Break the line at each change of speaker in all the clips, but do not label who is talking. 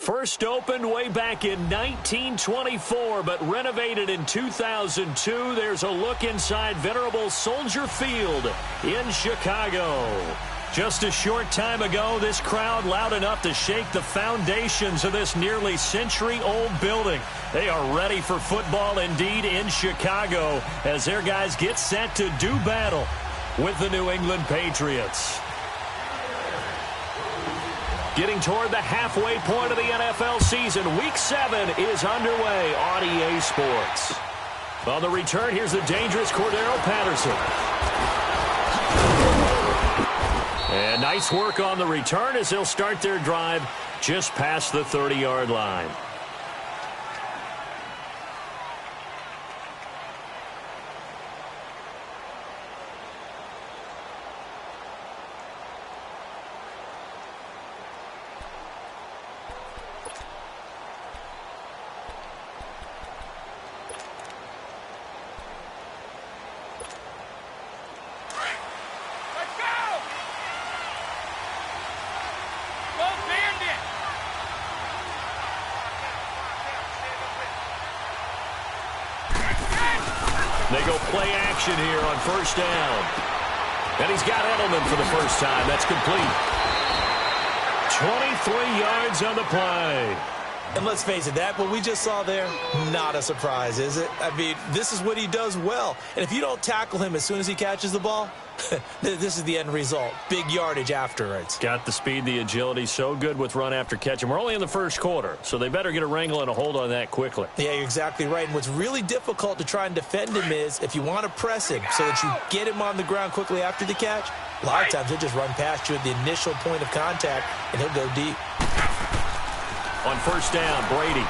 First opened way back in 1924, but renovated in 2002. There's a look inside venerable Soldier Field in Chicago. Just a short time ago, this crowd loud enough to shake the foundations of this nearly century-old building. They are ready for football indeed in Chicago as their guys get set to do battle with the New England Patriots. Getting toward the halfway point of the NFL season, Week 7 is underway on EA Sports. On the return, here's the dangerous Cordero Patterson. And nice work on the return as they'll start their drive just past the 30-yard line. They go play action here on first down. And he's got Edelman for the first time. That's complete. 23 yards on the play.
And let's face it, what we just saw there, not a surprise, is it? I mean, this is what he does well. And if you don't tackle him as soon as he catches the ball, this is the end result. Big yardage afterwards.
Got the speed, the agility, so good with run after catch. And we're only in the first quarter, so they better get a wrangle and a hold on that quickly.
Yeah, you're exactly right. And what's really difficult to try and defend him is if you want to press him so that you get him on the ground quickly after the catch, a lot of times he'll just run past you at the initial point of contact, and he'll go deep.
On first down, Brady.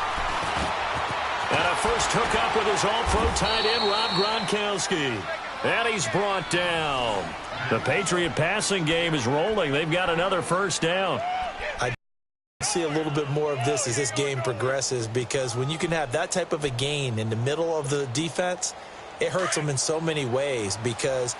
And a first hookup with his all-pro tight end, Rob Gronkowski. And he's brought down. The Patriot passing game is rolling. They've got another first down.
I see a little bit more of this as this game progresses, because when you can have that type of a gain in the middle of the defense, it hurts them in so many ways, because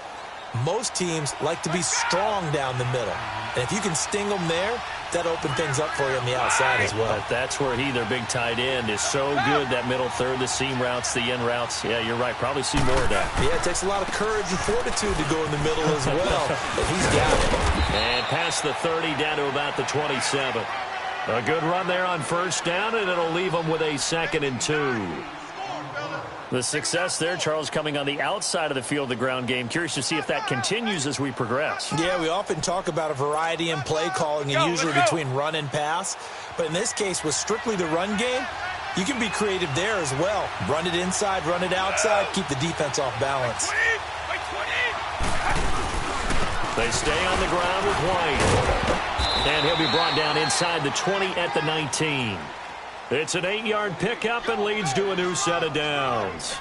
most teams like to be strong down the middle. And if you can sting them there, that open things up for you on the outside as well.
But that's where their big tight end, is so good. That middle third, the seam routes, the end routes. Yeah, you're right. Probably see more of that.
Yeah, it takes a lot of courage and fortitude to go in the middle as well. But he's got it.
And past the 30 down to about the 27. A good run there on first down, and it'll leave them with a 2nd and 2. The success there, Charles, coming on the outside of the field, the ground game. Curious to see if that continues as we progress.
Yeah, we often talk about a variety in play calling, and usually between run and pass. But in this case, with strictly the run game, you can be creative there as well. Run it inside, run it outside, keep the defense off balance.
They stay on the ground with White. And he'll be brought down inside the 20 at the 19. It's an 8-yard pickup and leads to a new set of downs.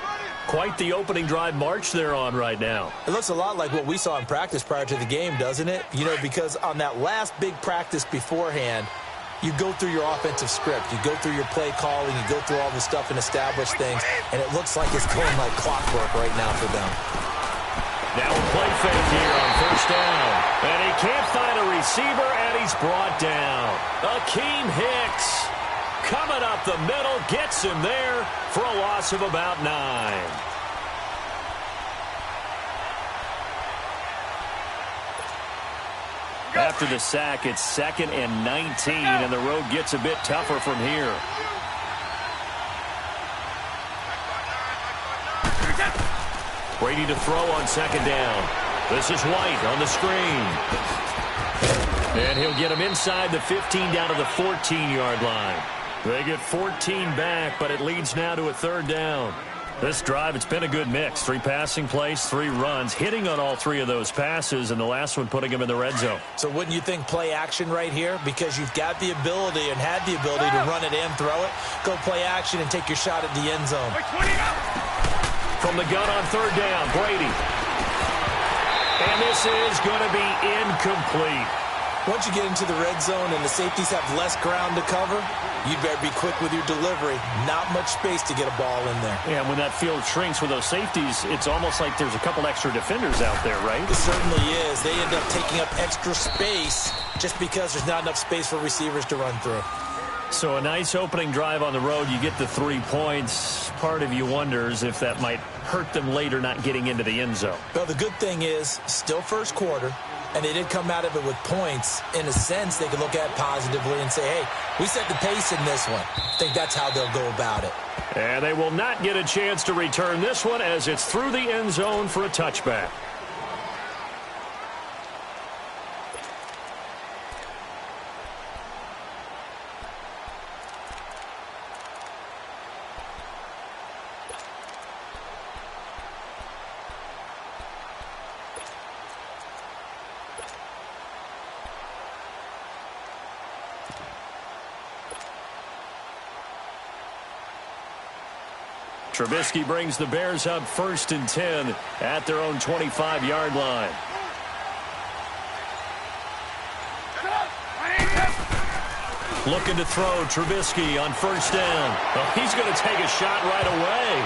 Quite the opening drive march they're on right now.
It looks a lot like what we saw in practice prior to the game, doesn't it? You know, because on that last big practice beforehand, you go through your offensive script. You go through your play calling. You go through all the stuff and establish things. And it looks like it's going like clockwork right now for them.
Now a play fake here on first down. And he can't find a receiver, and he's brought down. Akeem Hicks, coming up the middle, gets him there for a loss of about 9. After the sack, it's 2nd and 19, and the road gets a bit tougher from here. Brady to throw on 2nd down. This is White on the screen. And he'll get him inside the 15 down to the 14-yard line. They get 14 back, but it leads now to a 3rd down. This drive, it's been a good mix. 3 passing plays, 3 runs, hitting on all 3 of those passes, and the last one putting him in the red zone.
So wouldn't you think play action right here? Because you've got the ability and had the ability to run it and throw it. Go play action and take your shot at the end zone.
From the gun on 3rd down, Brady. And this is going to be incomplete.
Once you get into the red zone and the safeties have less ground to cover, you'd better be quick with your delivery. Not much space to get a ball in there.
Yeah, when that field shrinks with those safeties, it's almost like there's a couple extra defenders out there, right?
It certainly is. They end up taking up extra space just because there's not enough space for receivers to run through.
So a nice opening drive on the road. You get the 3 points. Part of you wonders if that might hurt them later not getting into the end zone.
Well, the good thing is still first quarter, and they did come out of it with points. In a sense, they could look at positively and say, hey, we set the pace in this one. I think that's how they'll go about it.
And they will not get a chance to return this one as it's through the end zone for a touchback. Trubisky brings the Bears up 1st and 10 at their own 25-yard line. Looking to throw Trubisky on 1st down. Well, he's going to take a shot right away.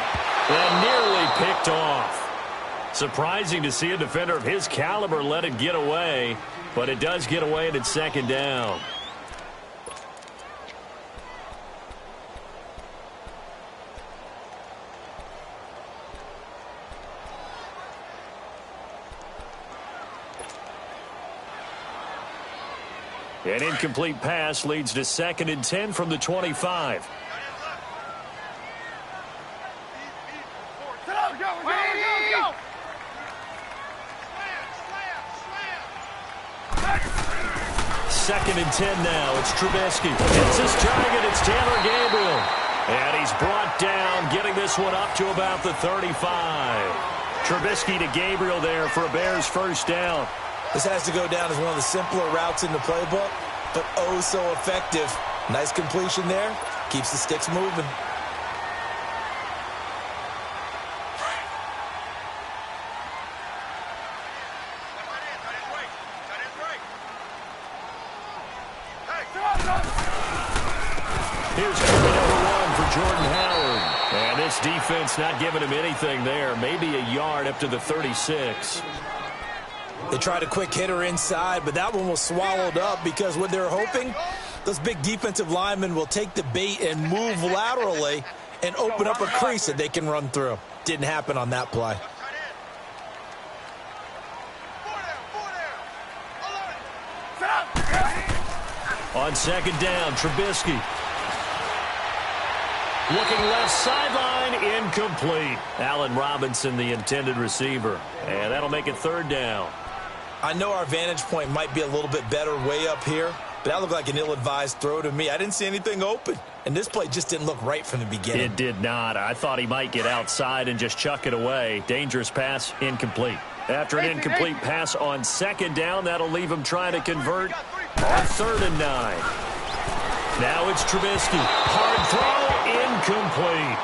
And nearly picked off. Surprising to see a defender of his caliber let it get away, but it does get away and it's 2nd down. An incomplete pass leads to 2nd and 10 from the 25. Second and 10 now. It's Trubisky. It's his target. It's Taylor Gabriel. And he's brought down, getting this one up to about the 35. Trubisky to Gabriel there for a Bears 1st down.
This has to go down as one of the simpler routes in the playbook, but oh so effective. Nice completion there. Keeps the sticks moving.
Here's number 1 for Jordan Howard. And this defense not giving him anything there. Maybe a yard up to the 36.
They tried a quick hitter inside, but that one was swallowed up because what they're hoping, those big defensive linemen will take the bait and move laterally and open up a crease that they can run through. Didn't happen on that play.
On 2nd down, Trubisky. Looking left sideline, incomplete. Allen Robinson, the intended receiver. And that'll make it 3rd down.
I know our vantage point might be a little bit better way up here, but that looked like an ill-advised throw to me. I didn't see anything open, and this play just didn't look right from the beginning.
It did not. I thought he might get outside and just chuck it away. Dangerous pass, incomplete. After an incomplete pass on 2nd down, that'll leave him trying to convert on 3rd and 9. Now it's Trubisky. Hard throw, incomplete.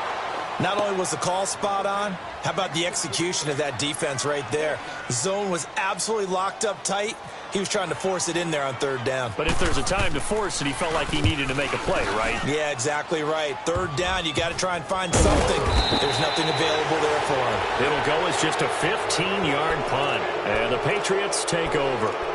Not only was the call spot on, how about the execution of that defense right there? The zone was absolutely locked up tight. He was trying to force it in there on 3rd down.
But if there's a time to force it, he felt like he needed to make a play, right?
Yeah, exactly right. 3rd down, you got to try and find something. There's nothing available there for him.
It'll go as just a 15-yard punt. And the Patriots take over.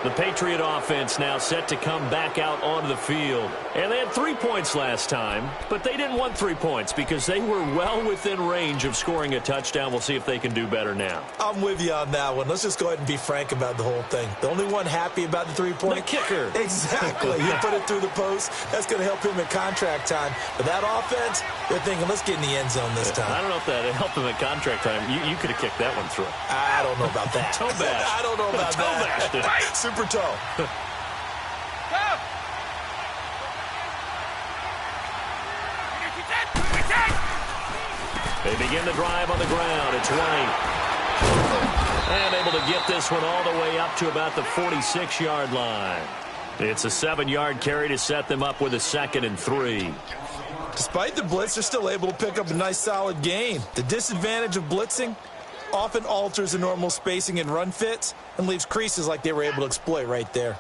The Patriot offense now set to come back out onto the field. And they had 3 points last time, but they didn't want 3 points because they were well within range of scoring a touchdown. We'll see if they can do better now.
I'm with you on that one. Let's just go ahead and be frank about the whole thing. The only one happy about the 3-point?
The kicker.
Exactly. You put it through the post. That's going to help him in contract time. But that offense, they're thinking, let's get in the end zone this time.
I don't know if that helped him at contract time. You could have kicked that one through.
I don't know about that.
Toe bash.
I don't know about that. Super toe.
They begin the drive on the ground. It's White. And able to get this one all the way up to about the 46-yard line. It's a 7-yard carry to set them up with a 2nd and 3.
Despite the blitz, they're still able to pick up a nice solid gain. The disadvantage of blitzing often alters the normal spacing and run fits and leaves creases like they were able to exploit right there.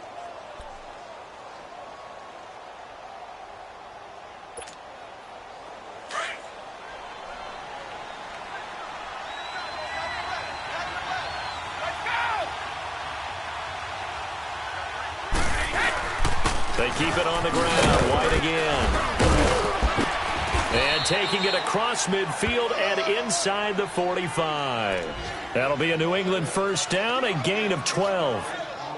They They keep it on the ground. White again. And taking it across midfield and inside the 45. That'll be a New England first down, a gain of 12.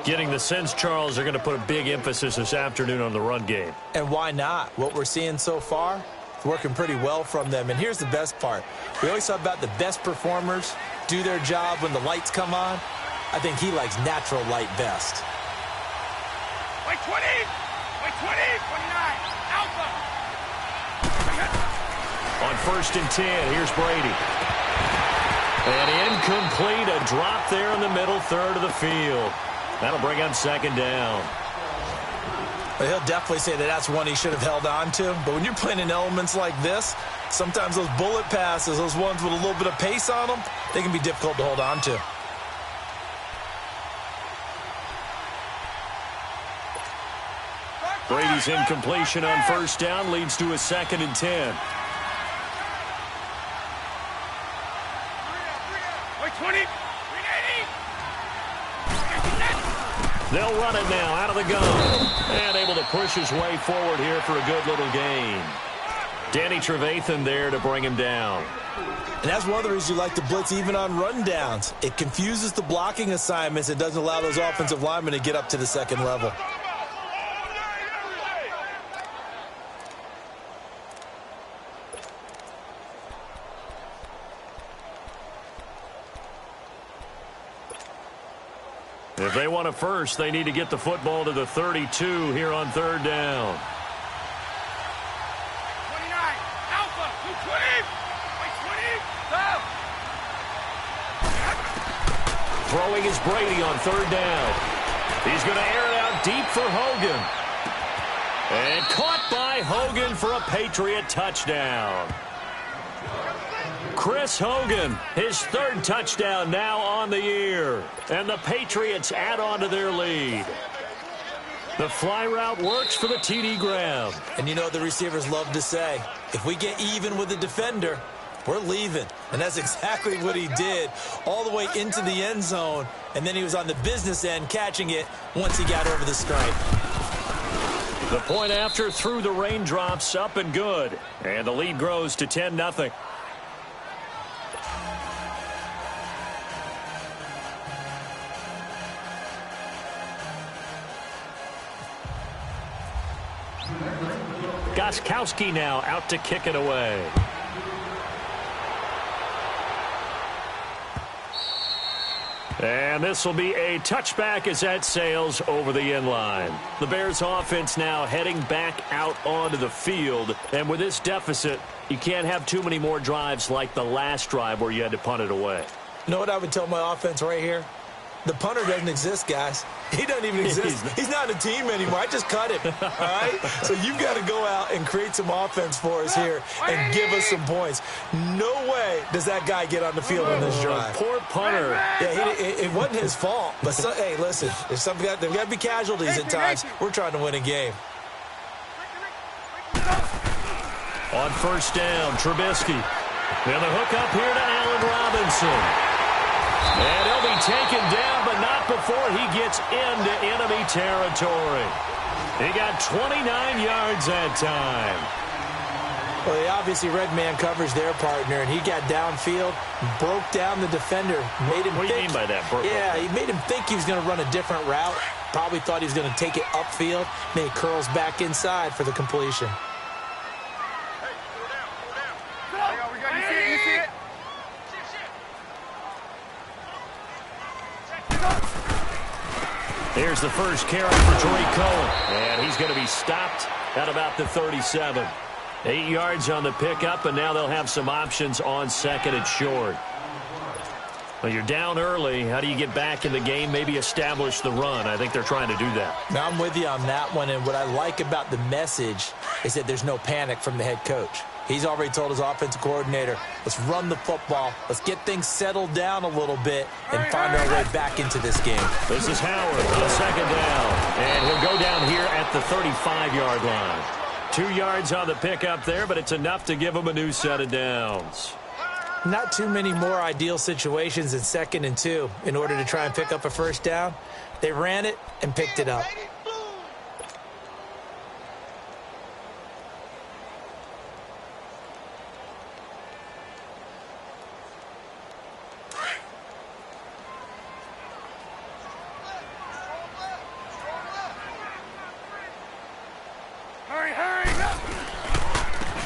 Getting the sense, Charles, they're going to put a big emphasis this afternoon on the run game.
And why not? What we're seeing so far, it's working pretty well from them. And here's the best part. We always talk about the best performers do their job when the lights come on. I think he likes natural light best.
Wait, 20! Wait, 20! 29! Alpha!
On 1st and 10, here's Brady. And incomplete, a drop there in the middle third of the field. That'll bring up 2nd down.
Well, he'll definitely say that that's one he should have held on to. But when you're playing in elements like this, sometimes those bullet passes, those ones with a little bit of pace on them, they can be difficult to hold on to.
Brady's incompletion on 1st down leads to a 2nd and 10.
Wait, 20! 380!
They'll run it now out of the gun. And able to push his way forward here for a good little gain. Danny Trevathan there to bring him down.
And that's one of the reasons you like to blitz even on rundowns. It confuses the blocking assignments. It doesn't allow those offensive linemen to get up to the 2nd level.
If they want a first, they need to get the football to the 32 here on 3rd down.
29! Alpha! 220! Wait, 20! Go!
Throwing is Brady on 3rd down. He's going to air it out deep for Hogan. And caught by Hogan for a Patriot touchdown. Chris Hogan, his 3rd touchdown now on the year. And the Patriots add on to their lead. The fly route works for the TD ground.
And you know what the receivers love to say? If we get even with the defender, we're leaving. And that's exactly what he did all the way into the end zone. And then he was on the business end catching it once he got over the stripe.
The point after through the raindrops, up and good. And the lead grows to 10-0. Gostkowski now out to kick it away. And this will be a touchback as that sails over the end line. The Bears offense now heading back out onto the field. And with this deficit, you can't have too many more drives like the last drive where you had to punt it away.
You know what I would tell my offense right here? The punter doesn't exist, guys. He doesn't even exist. He's not a team anymore. I just cut him, all right? So you've got to go out and create some offense for us here and give us some points. No way does that guy get on the field on this drive.
Poor punter.
Yeah, it wasn't his fault. But, hey, listen, there's got to be casualties at times. We're trying to win a game.
On 1st down, Trubisky. And the hook up here to Allen Robinson. And he'll be taken down, but not before he gets into enemy territory. He got 29 yards that time.
Well, they obviously read man coverage their partner, and he got downfield, broke down the defender. Made him
what do you mean by that?
Yeah, he made him think he was going to run a different route. Probably thought he was going to take it upfield. Then he curls back inside for the completion.
Here's the first carry for Tariq Cohen. And he's going to be stopped at about the 37. 8 yards on the pickup, and now they'll have some options on 2nd and short. Well, you're down early. How do you get back in the game? Maybe establish the run. I think they're trying to do that.
Now, I'm with you on that one, and what I like about the message is that there's no panic from the head coach. He's already told his offensive coordinator, let's run the football, let's get things settled down a little bit and find our way back into this game.
This is Howard on 2nd down, and he'll go down here at the 35-yard line. 2 yards on the pickup there, but it's enough to give him a new set of downs.
Not too many more ideal situations in 2nd and 2 in order to try and pick up a first down. They ran it and picked it up.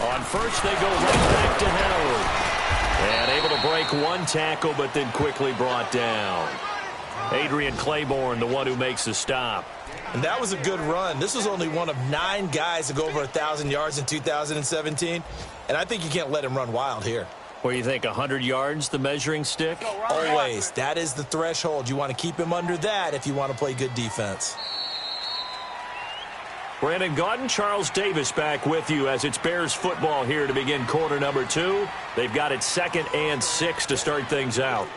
On first, they go right back to Howard. And able to break one tackle, but then quickly brought down. Adrian Claiborne, the one who makes the stop.
And that was a good run. This was only one of 9 guys to go over 1,000 yards in 2017. And I think you can't let him run wild here.
What do you think, 100 yards, the measuring stick?
Always. That is the threshold. You want to keep him under that if you want to play good defense.
Brandon Gaudin, Charles Davis back with you as it's Bears football here to begin quarter number 2. They've got it 2nd and 6 to start things out.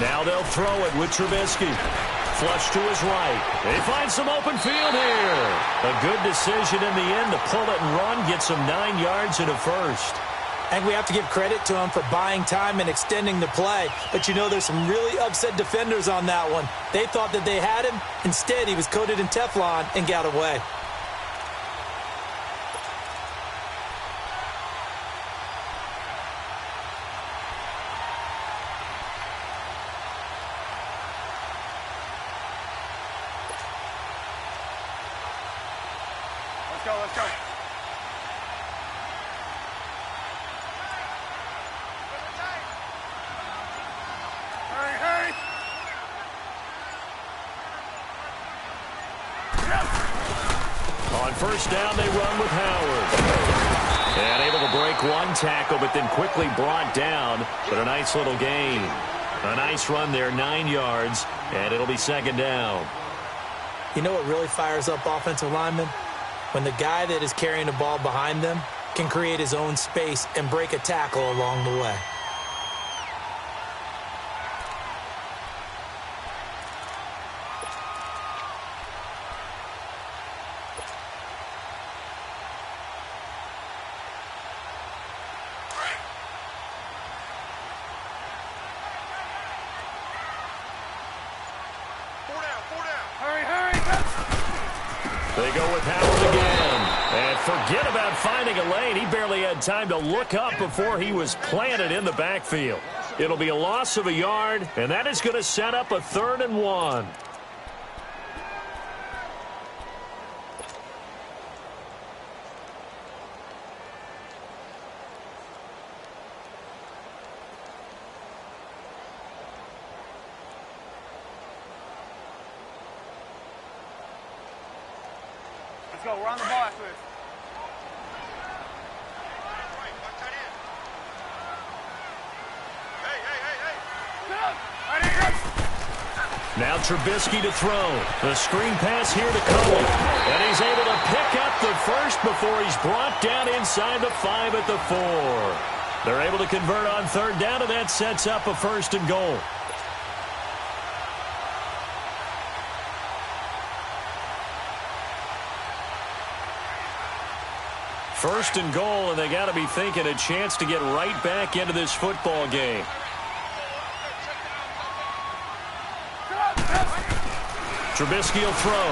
Now they'll throw it with Trubisky. Flush to his right. They find some open field here. A good decision in the end to pull it and run. Get some 9 yards and a first.
And we have to give credit to him for buying time and extending the play. But you know, there's some really upset defenders on that one. They thought that they had him. Instead, he was coated in Teflon and got away.
Let's go. Hurry.
On first down, they run with Howard. And able to break one tackle, but then quickly brought down. But a nice little gain. A nice run there, 9 yards, and it'll be 2nd down.
You know what really fires up offensive linemen? When the guy that is carrying the ball behind them can create his own space and break a tackle along the way.
They go with Howard again. And forget about finding a lane. He barely had time to look up before he was planted in the backfield. It'll be a loss of a yard, and that is going to set up a 3rd and 1.
Let's go. We're on the ball after this.
Now Trubisky to throw. The screen pass here to Cole. And he's able to pick up the first before he's brought down inside the 5 at the 4. They're able to convert on 3rd down, and that sets up a 1st and goal. First and goal, and they got to be thinking a chance to get right back into this football game. Trubisky will throw.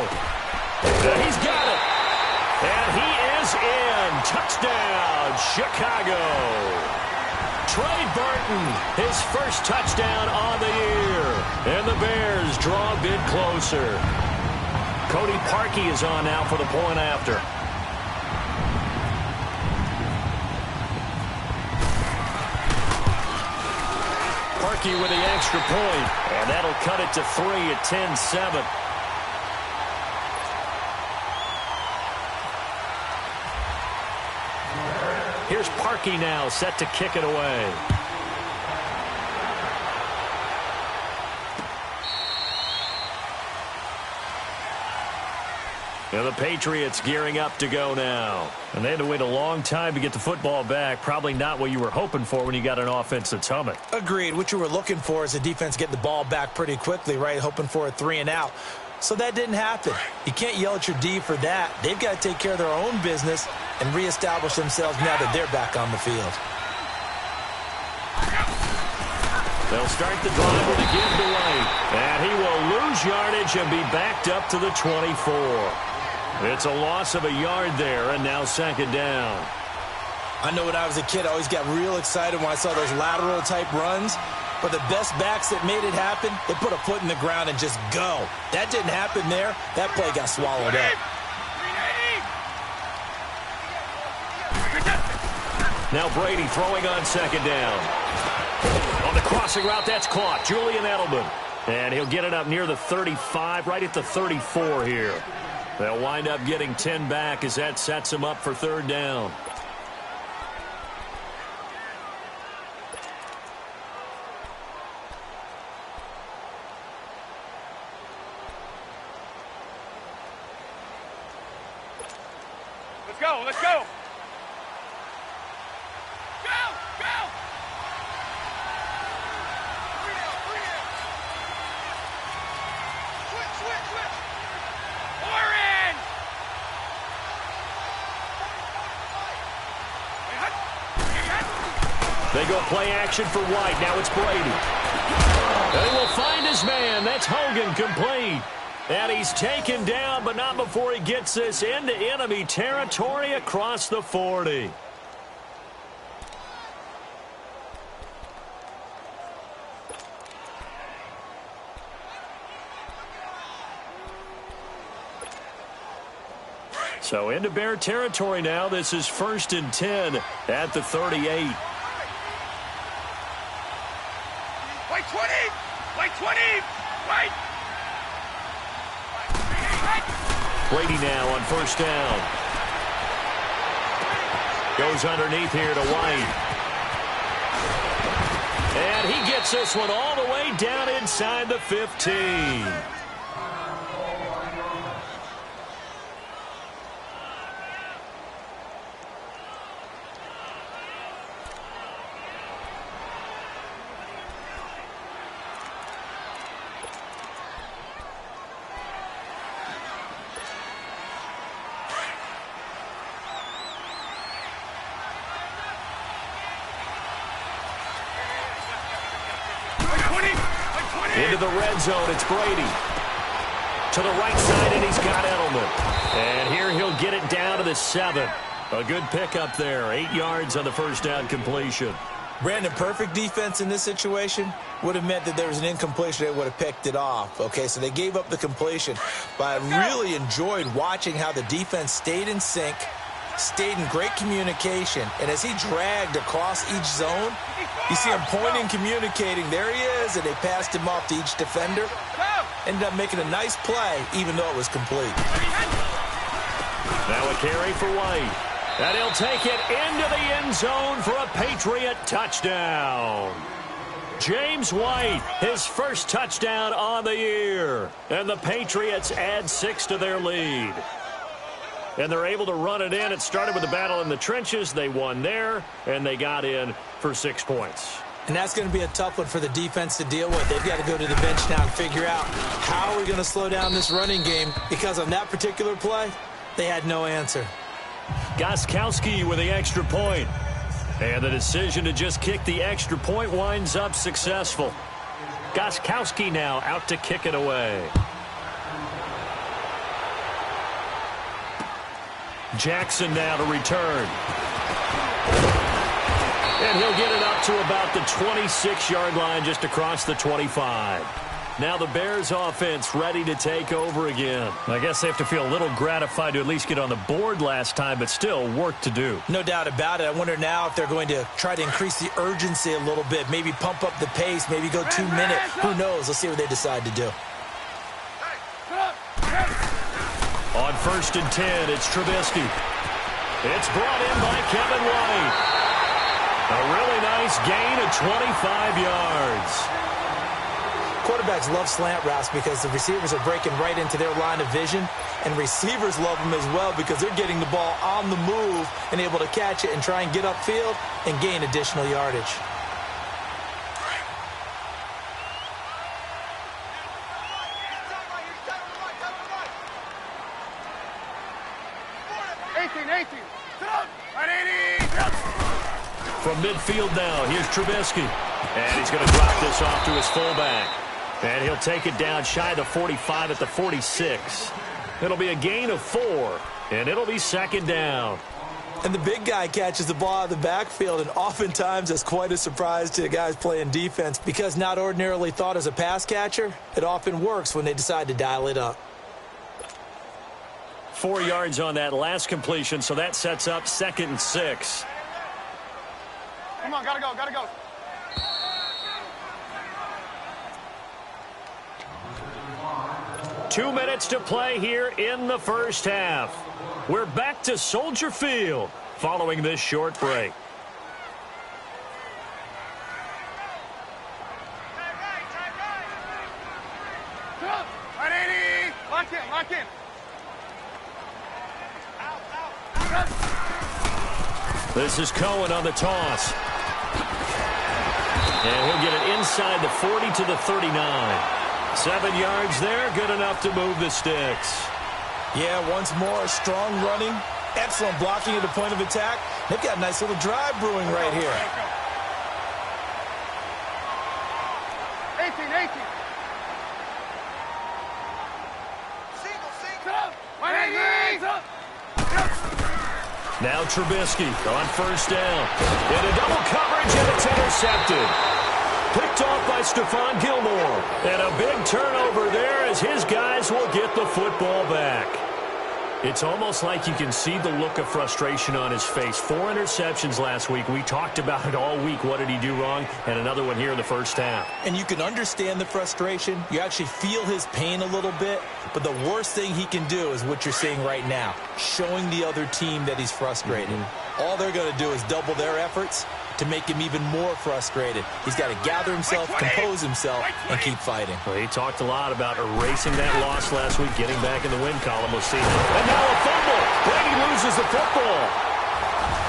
And he's got it. And he is in. Touchdown, Chicago. Trey Burton, his first touchdown on the year. And the Bears draw a bit closer. Cody Parkey is on now for the point after. Parkey with the extra point, and that'll cut it to 3 at 10-7. Here's Parkey now, set to kick it away. And the Patriots gearing up to go now. And they had to wait a long time to get the football back. Probably not what you were hoping for when you got an offense that's humming.
Agreed. What you were looking for is a defense getting the ball back pretty quickly, right? Hoping for a 3 and out. So that didn't happen. You can't yell at your D for that. They've got to take care of their own business and reestablish themselves now that they're back on the field.
They'll start the drive with a give to White. And he will lose yardage and be backed up to the 24. It's a loss of a yard there, and now second down.
I know when I was a kid, I always got real excited when I saw those lateral-type runs. But the best backs that made it happen, they put a foot in the ground and just go. That didn't happen there. That play got swallowed up.
Now Brady throwing on second down. On the crossing route, that's caught. Julian Edelman. And he'll get it up near the 35, right at the 34 here. They'll wind up getting 10 back as that sets them up for third down.
Let's go, let's go. Go, go. Switch. Oren.
They go play action for White. Now it's Brady. They will find his man. That's Hogan, complete. And he's taken down, but not before he gets this into enemy territory across the 40. So into Bear territory now. This is 1st and 10 at the 38.
Wait, 20. Wait, 20. Wait.
Brady now on first down. Goes underneath here to White. And he gets this one all the way down inside the 15. Into the red zone, it's Brady. To the right side, and he's got Edelman. And here he'll get it down to the 7. A good pickup there. 8 yards on the first down completion.
Brandon, perfect defense in this situation would have meant that there was an incompletion. They would have picked it off. Okay, so they gave up the completion. But I really enjoyed watching how the defense stayed in sync, stayed in great communication, and as he dragged across each zone, you see him pointing, communicating. There he is, and they passed him off to each defender. Ended up making a nice play, even though it was complete.
Now a carry for White. And he'll take it into the end zone for a Patriot touchdown. James White, his first touchdown on the year. And the Patriots add 6 to their lead. And they're able to run it in. It started with a battle in the trenches. They won there, and they got in for 6 points.
And that's going to be a tough one for the defense to deal with. They've got to go to the bench now and figure out how are we going to slow down this running game, because on that particular play, they had no answer.
Gostkowski with the extra point. And the decision to just kick the extra point winds up successful. Gostkowski now out to kick it away. Jackson now to return. And he'll get it up to about the 26-yard line, just across the 25. Now the Bears offense ready to take over again. I guess they have to feel a little gratified to at least get on the board last time, but still work to do.
No doubt about it. I wonder now if they're going to try to increase the urgency a little bit, maybe pump up the pace, maybe go 2 minute. Who knows? Let's see what they decide to do.
On 1st and 10, it's Trubisky. It's brought in by Kevin White. A really nice gain of 25 yards.
Quarterbacks love slant routes because the receivers are breaking right into their line of vision, and receivers love them as well because they're getting the ball on the move and able to catch it and try and get upfield and gain additional yardage.
From midfield now, here's Trubisky. And he's going to drop this off to his fullback. And he'll take it down shy of the 45 at the 46. It'll be a gain of 4, and it'll be second down.
And the big guy catches the ball out of the backfield, and oftentimes that's quite a surprise to the guys playing defense because not ordinarily thought as a pass catcher, it often works when they decide to dial it up.
4 yards on that last completion, so that sets up 2nd and 6.
Come on, gotta go, gotta go.
Two minutes to play here in the first half. We're back to Soldier Field following this short break.
Right, 80. Lock in, lock in.
This is Cohen on the toss. And he'll get it inside the 40 to the 39. 7 yards there, good enough to move the sticks.
Yeah, once more, strong running, excellent blocking at the point of attack. They've got a nice little drive brewing right here.
18, 18. Single. 180.
Now Trubisky on first down. In a double coverage, and it's intercepted. Picked off by Stephon Gilmore. And a big turnover there as his guys will get the football back. It's almost like you can see the look of frustration on his face. 4 interceptions last week. We talked about it all week. What did he do wrong? And another one here in the first half.
And you can understand the frustration. You actually feel his pain a little bit. But the worst thing he can do is what you're seeing right now, showing the other team that he's frustrated. All they're going to do is double their efforts to make him even more frustrated. He's got to gather himself, compose himself, and keep fighting.
Well, he talked a lot about erasing that loss last week, getting back in the win column. We'll see. And now a fumble. Brady loses the football.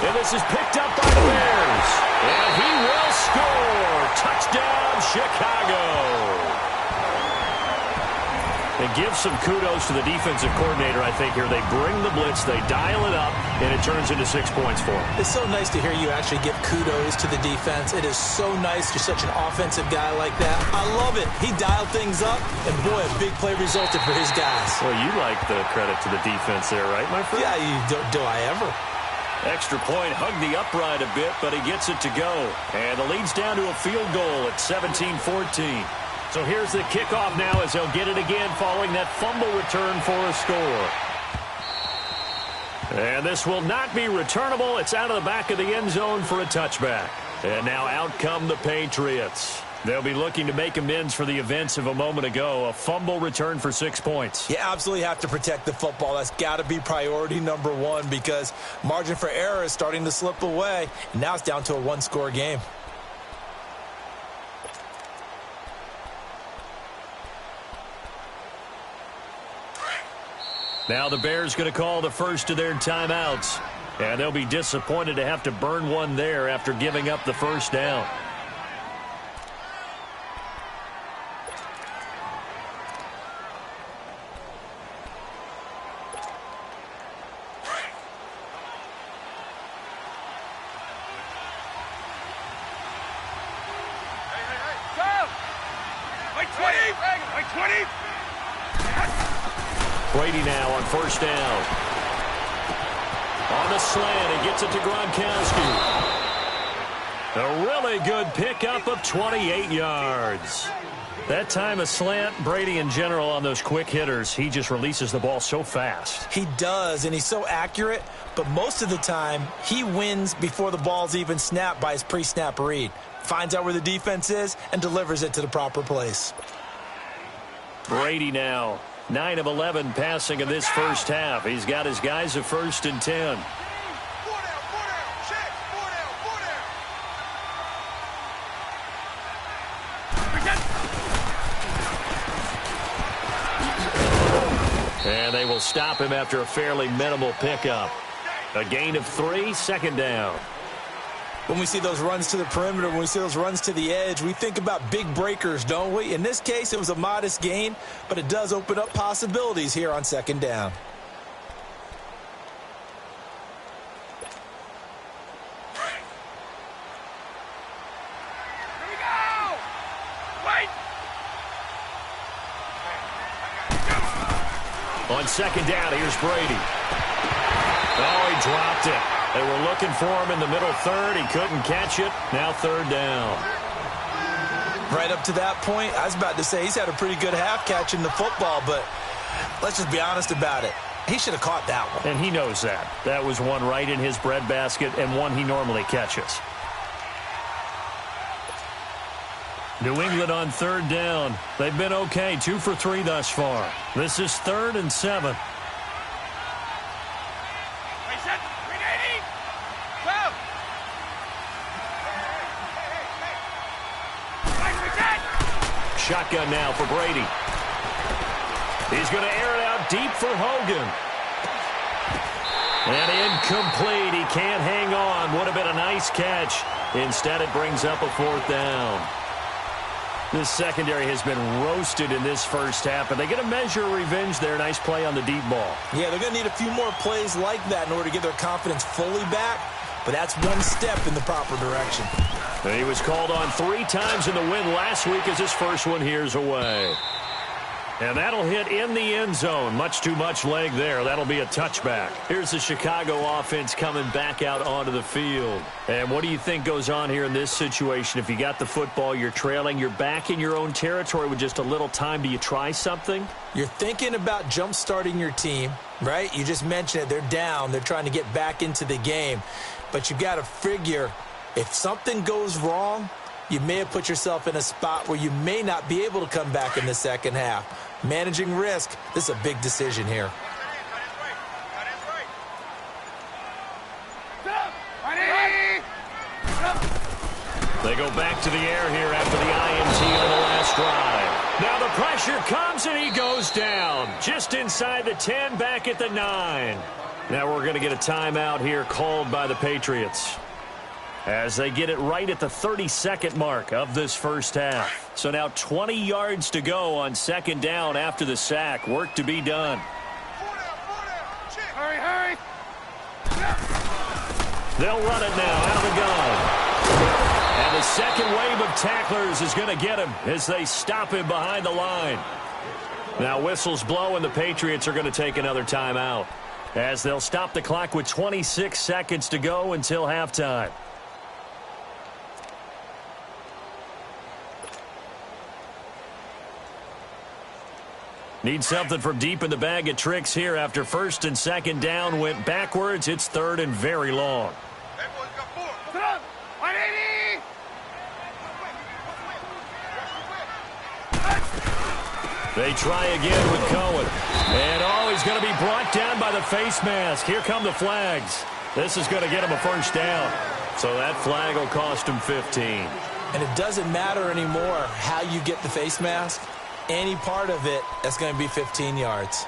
And this is picked up by the Bears. And he will score. Touchdown, Chicago. And give some kudos to the defensive coordinator, I think, here. They bring the blitz, they dial it up, and it turns into 6 points for them.
It's so nice to hear you actually give kudos to the defense. It is so nice. You're such an offensive guy like that. I love it. He dialed things up, and boy, a big play resulted for his guys.
Well, you like the credit to the defense there, right, my friend?
Yeah, do I ever?
Extra point, hugged the upright a bit, but he gets it to go. And the lead's down to a field goal at 17-14. So here's the kickoff now as they'll get it again following that fumble return for a score. And this will not be returnable. It's out of the back of the end zone for a touchback. And now out come the Patriots. They'll be looking to make amends for the events of a moment ago. A fumble return for 6 points.
You absolutely have to protect the football. That's got to be priority number one because margin for error is starting to slip away. And now it's down to a one-score game.
Now the Bears going to call the first of their timeouts. And they'll be disappointed to have to burn one there after giving up the first down. Brady now on first down. On the slant, he gets it to Gronkowski. A really good pickup of 28 yards. That time a slant, Brady in general on those quick hitters, he just releases the ball so fast.
He does, and he's so accurate, but most of the time he wins before the ball's even snapped by his pre-snap read. Finds out where the defense is and delivers it to the proper place.
Brady now. 9 of 11 passing in this first half. He's got his guys at 1st and 10. And they will stop him after a fairly minimal pickup. A gain of 3, second down.
When we see those runs to the perimeter, when we see those runs to the edge, we think about big breakers, don't we? In this case, it was a modest gain, but it does open up possibilities here on second down.
Here we go! Wait!
On second down, here's Brady. Oh, he dropped it. They were looking for him in the middle third. He couldn't catch it. Now third down.
Right up to that point, I was about to say he's had a pretty good half catching the football, but let's just be honest about it. He should have caught that one.
And he knows that. That was one right in his breadbasket and one he normally catches. New England on third down. They've been okay, 2 for 3 thus far. This is 3rd and 7. Shotgun now for Brady. He's going to air it out deep for Hogan. And incomplete. He can't hang on. Would have been a nice catch. Instead, it brings up a 4th down. This secondary has been roasted in this first half, but they get a measure of revenge there. Nice play on the deep ball.
Yeah, they're going to need a few more plays like that in order to get their confidence fully back, but that's one step in the proper direction.
He was called on 3 times in the win last week as his first one here's away. And that'll hit in the end zone. Much too much leg there. That'll be a touchback. Here's the Chicago offense coming back out onto the field. And what do you think goes on here in this situation? If you got the football, you're trailing, you're back in your own territory with just a little time. Do you try something?
You're thinking about jump-starting your team, right? You just mentioned it. They're down. They're trying to get back into the game. But you've got to figure if something goes wrong, you may have put yourself in a spot where you may not be able to come back in the second half. Managing risk, this is a big decision here.
They go back to the air here after the INT on the last drive. Now the pressure comes and he goes down. Just inside the 10, back at the 9. Now we're going to get a timeout here called by the Patriots, as they get it right at the 32nd mark of this first half. So now 20 yards to go on second down after the sack. Work to be done.
Hurry, hurry.
They'll run it now out of the gun. And the second wave of tacklers is going to get him as they stop him behind the line. Now whistles blow and the Patriots are going to take another timeout, as they'll stop the clock with 26 seconds to go until halftime. Need something from deep in the bag of tricks here after first and second down went backwards. It's third and very long.
Hey, boys, got 4. 180.
They try again with Cohen. And, oh, he's going to be brought down by the face mask. Here come the flags. This is going to get him a first down. So that flag will cost him 15.
And it doesn't matter anymore how you get the face mask. Any part of it, that's going to be 15 yards.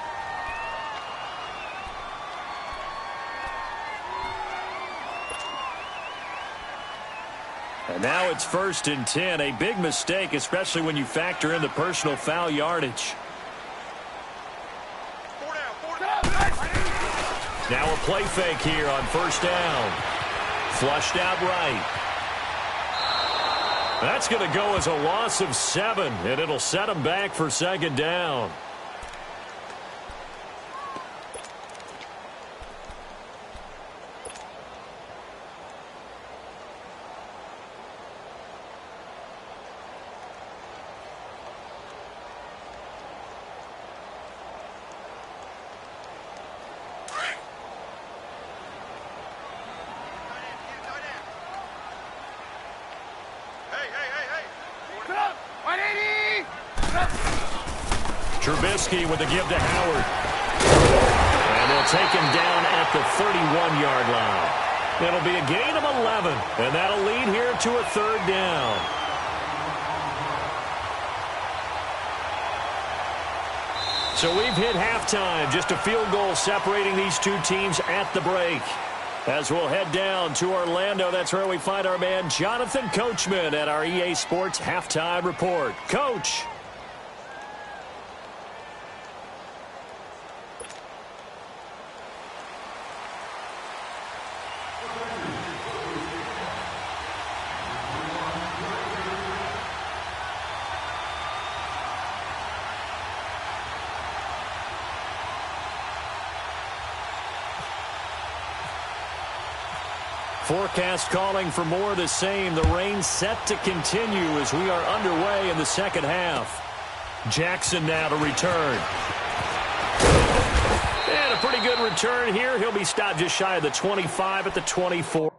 And now it's 1st and 10. A big mistake, especially when you factor in the personal foul yardage.
4 down.
Now a play fake here on first down. Flushed out right. That's going to go as a loss of 7, and it'll set them back for second down. Trubisky with a give to Howard. And they'll take him down at the 31-yard line. It'll be a gain of 11, and that'll lead here to a third down. So we've hit halftime. Just a field goal separating these two teams at the break. As we'll head down to Orlando, that's where we find our man Jonathan Coachman at our EA Sports Halftime Report. Coach. Forecast calling for more of the same. The rain set to continue as we are underway in the second half. Jackson now to return. And a pretty good return here. He'll be stopped just shy of the 25 at the 24.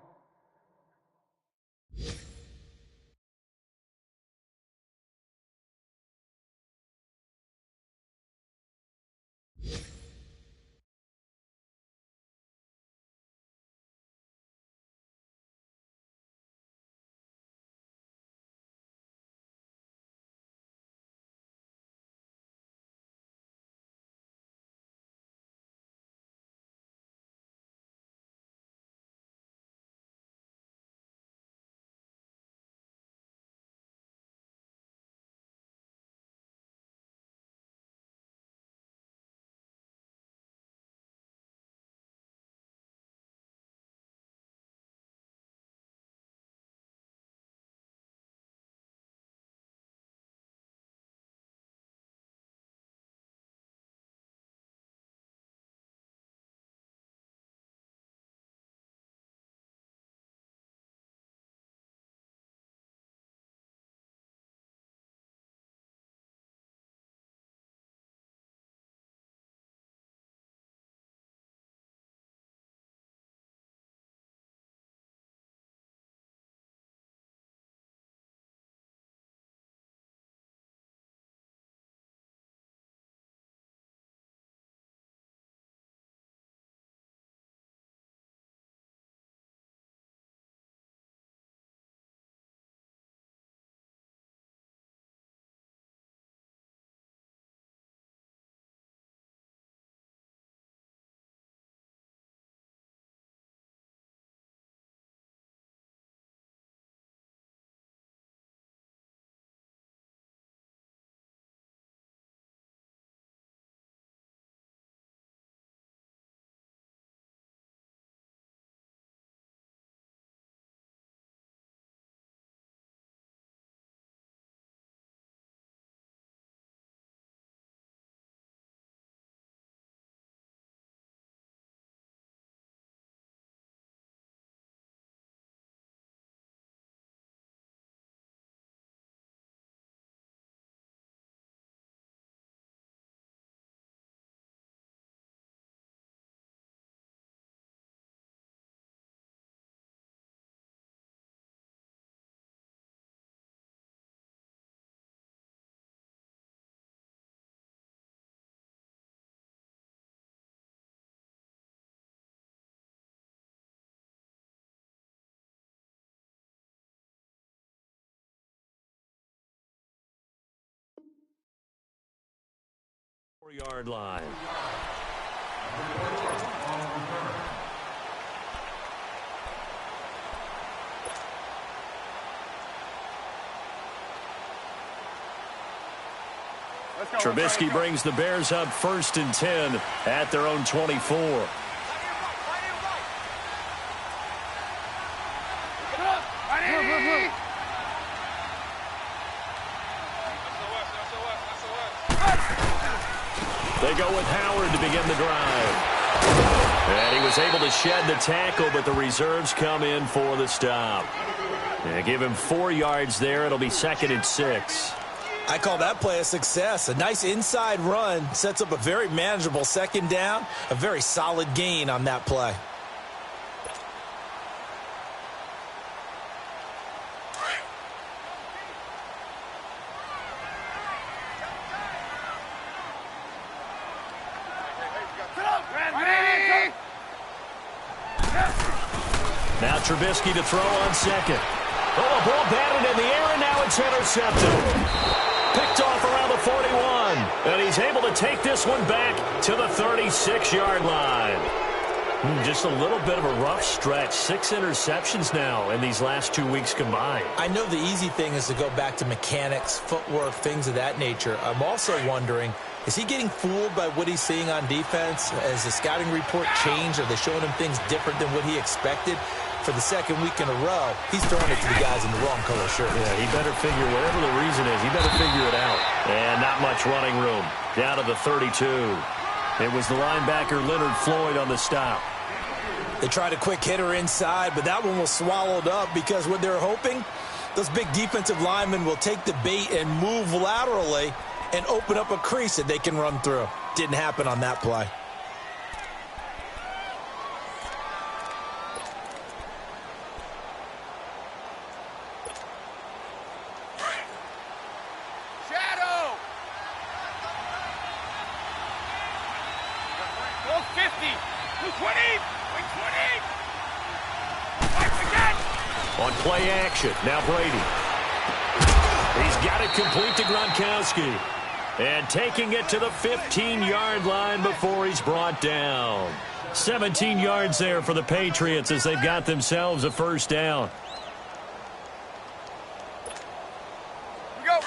Yard line. Trubisky brings the Bears up 1st and 10 at their own 24. They go with Howard to begin the drive. And he was able to shed the tackle, but the reserves come in for the stop. And give him 4 yards there. It'll be 2nd and 6.
I call that play a success. A nice inside run sets up a very manageable 2nd down. A very solid gain on that play.
Now Trubisky to throw on 2nd. Oh, a ball batted in the air, and now it's intercepted. Picked off around the 41. And he's able to take this one back to the 36-yard line. Just a little bit of a rough stretch. 6 interceptions now in these last 2 weeks combined.
I know the easy thing is to go back to mechanics, footwork, things of that nature. I'm also wondering, is he getting fooled by what he's seeing on defense? Has the scouting report changed? Are they showing him things different than what he expected? For the 2nd week in a row, he's throwing it to the guys in the wrong color shirt.
Yeah, he better figure, whatever the reason is, he better figure it out. And not much running room. Down to the 32. It was the linebacker Leonard Floyd on the stop.
They tried a quick hitter inside, but that one was swallowed up because what they're hoping, those big defensive linemen will take the bait and move laterally and open up a crease that they can run through. Didn't happen on that play.
Shadow! Go 50! Go 20! Wing 20! Fight again!
On play action, now Brady. He's got it complete to Gronkowski. And taking it to the 15-yard line before he's brought down. 17 yards there for the Patriots as they've got themselves a first down.
We go!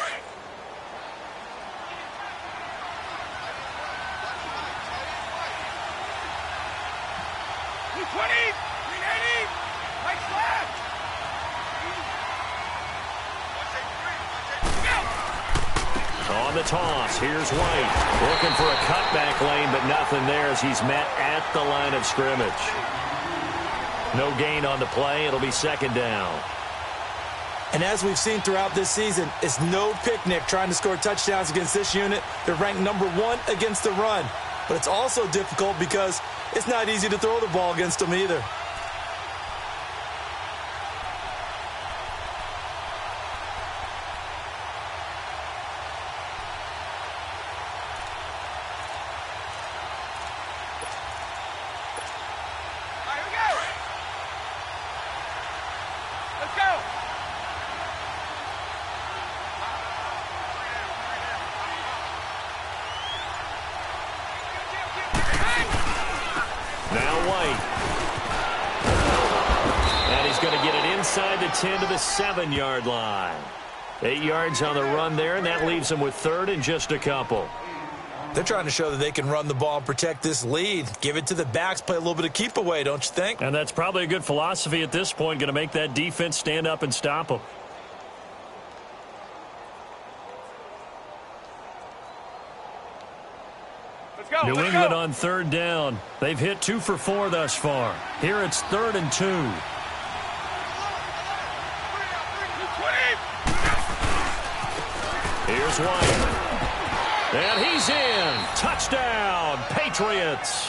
Blue 20! 380! Mike's left!
On the toss, here's White. Looking for a cutback lane, but nothing there as he's met at the line of scrimmage. No gain on the play. It'll be second down.
And as we've seen throughout this season, it's no picnic trying to score touchdowns against this unit. They're ranked number 1 against the run. But it's also difficult because it's not easy to throw the ball against them either.
Now White. And he's going to get it inside the 10 to the 7-yard line. 8 yards on the run there, and that leaves them with third and just a couple.
They're trying to show that they can run the ball and protect this lead. Give it to the backs, play a little bit of keep away, don't you think?
And that's probably a good philosophy at this point, going to make that defense stand up and stop them. New England on third down. They've hit 2 for 4 thus far. Here it's 3rd and 2. Here's White. And he's in. Touchdown, Patriots.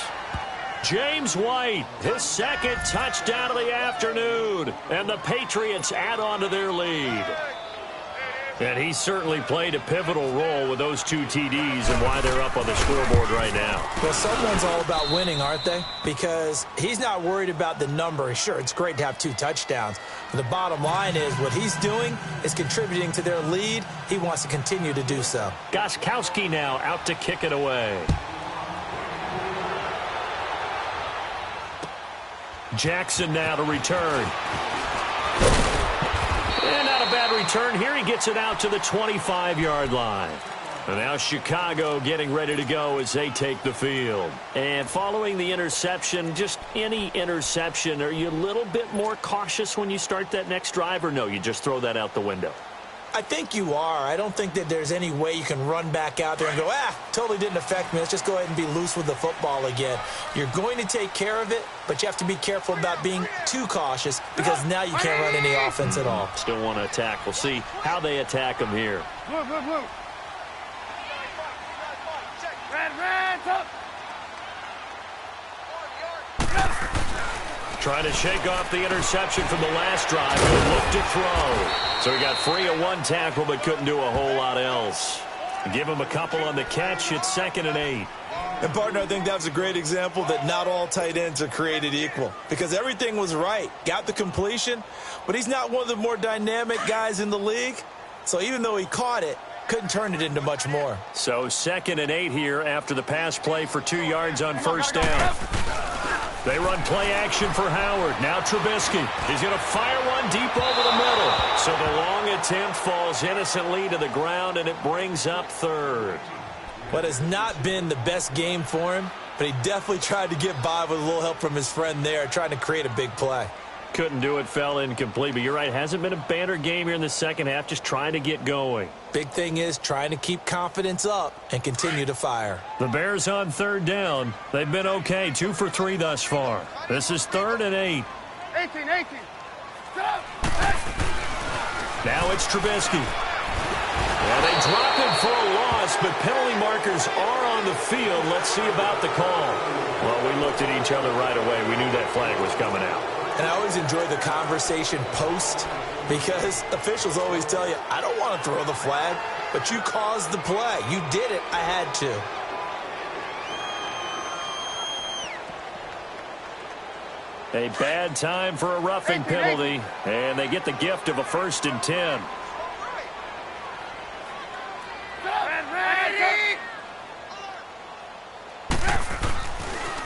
James White, his second touchdown of the afternoon. And the Patriots add on to their lead. And he certainly played a pivotal role with those 2 TDs and why they're up on the scoreboard right now.
Well, someone's all about winning, aren't they? Because he's not worried about the number. Sure, it's great to have 2 touchdowns. But the bottom line is what he's doing is contributing to their lead. He wants to continue to do so.
Gostkowski now out to kick it away. Jackson now to return. And not a bad return here. He gets it out to the 25-yard line. And now Chicago getting ready to go as they take the field. And following the interception, just any interception, are you a little bit more cautious when you start that next drive, or no, you just throw that out the window?
I think you are. I don't think that there's any way you can run back out there and go, totally didn't affect me. Let's just go ahead and be loose with the football again. You're going to take care of it, but you have to be careful about being too cautious because now you can't run any offense at all.
Still want to attack. We'll see how they attack them here.
Blue. Red, up.
Trying to shake off the interception from the last drive. Good look to throw. So he got free of 1 tackle but couldn't do a whole lot else. Give him a couple on the catch. It's 2nd and 8.
And, partner, I think that was a great example that not all tight ends are created equal because everything was right. Got the completion, but he's not one of the more dynamic guys in the league. So even though he caught it, couldn't turn it into much more.
So 2nd and 8 here after the pass play for 2 yards on first down. They run play action for Howard. Now Trubisky. He's going to fire one deep over the middle. So the long attempt falls innocently to the ground, and it brings up 3rd.
What has not been the best game for him, but he definitely tried to get by with a little help from his friend there, trying to create a big play.
couldn't do it, fell incomplete. But you're right, hasn't been a banner game here in the second half, just trying to get going.
Big thing is trying to keep confidence up and continue to fire.
The Bears on third down. They've been okay, 2 for 3 thus far. This is 3rd and 8.
18.
Now it's Trubisky. Well, they drop him for a loss, but penalty markers are on the field. Let's see about the call. Well, we looked at each other right away. We knew that flag was coming out.
And I always enjoy the conversation post because officials always tell you, I don't want to throw the flag, but you caused the play. You did it. I had to.
A bad time for a roughing penalty, and they get the gift of a 1st and 10.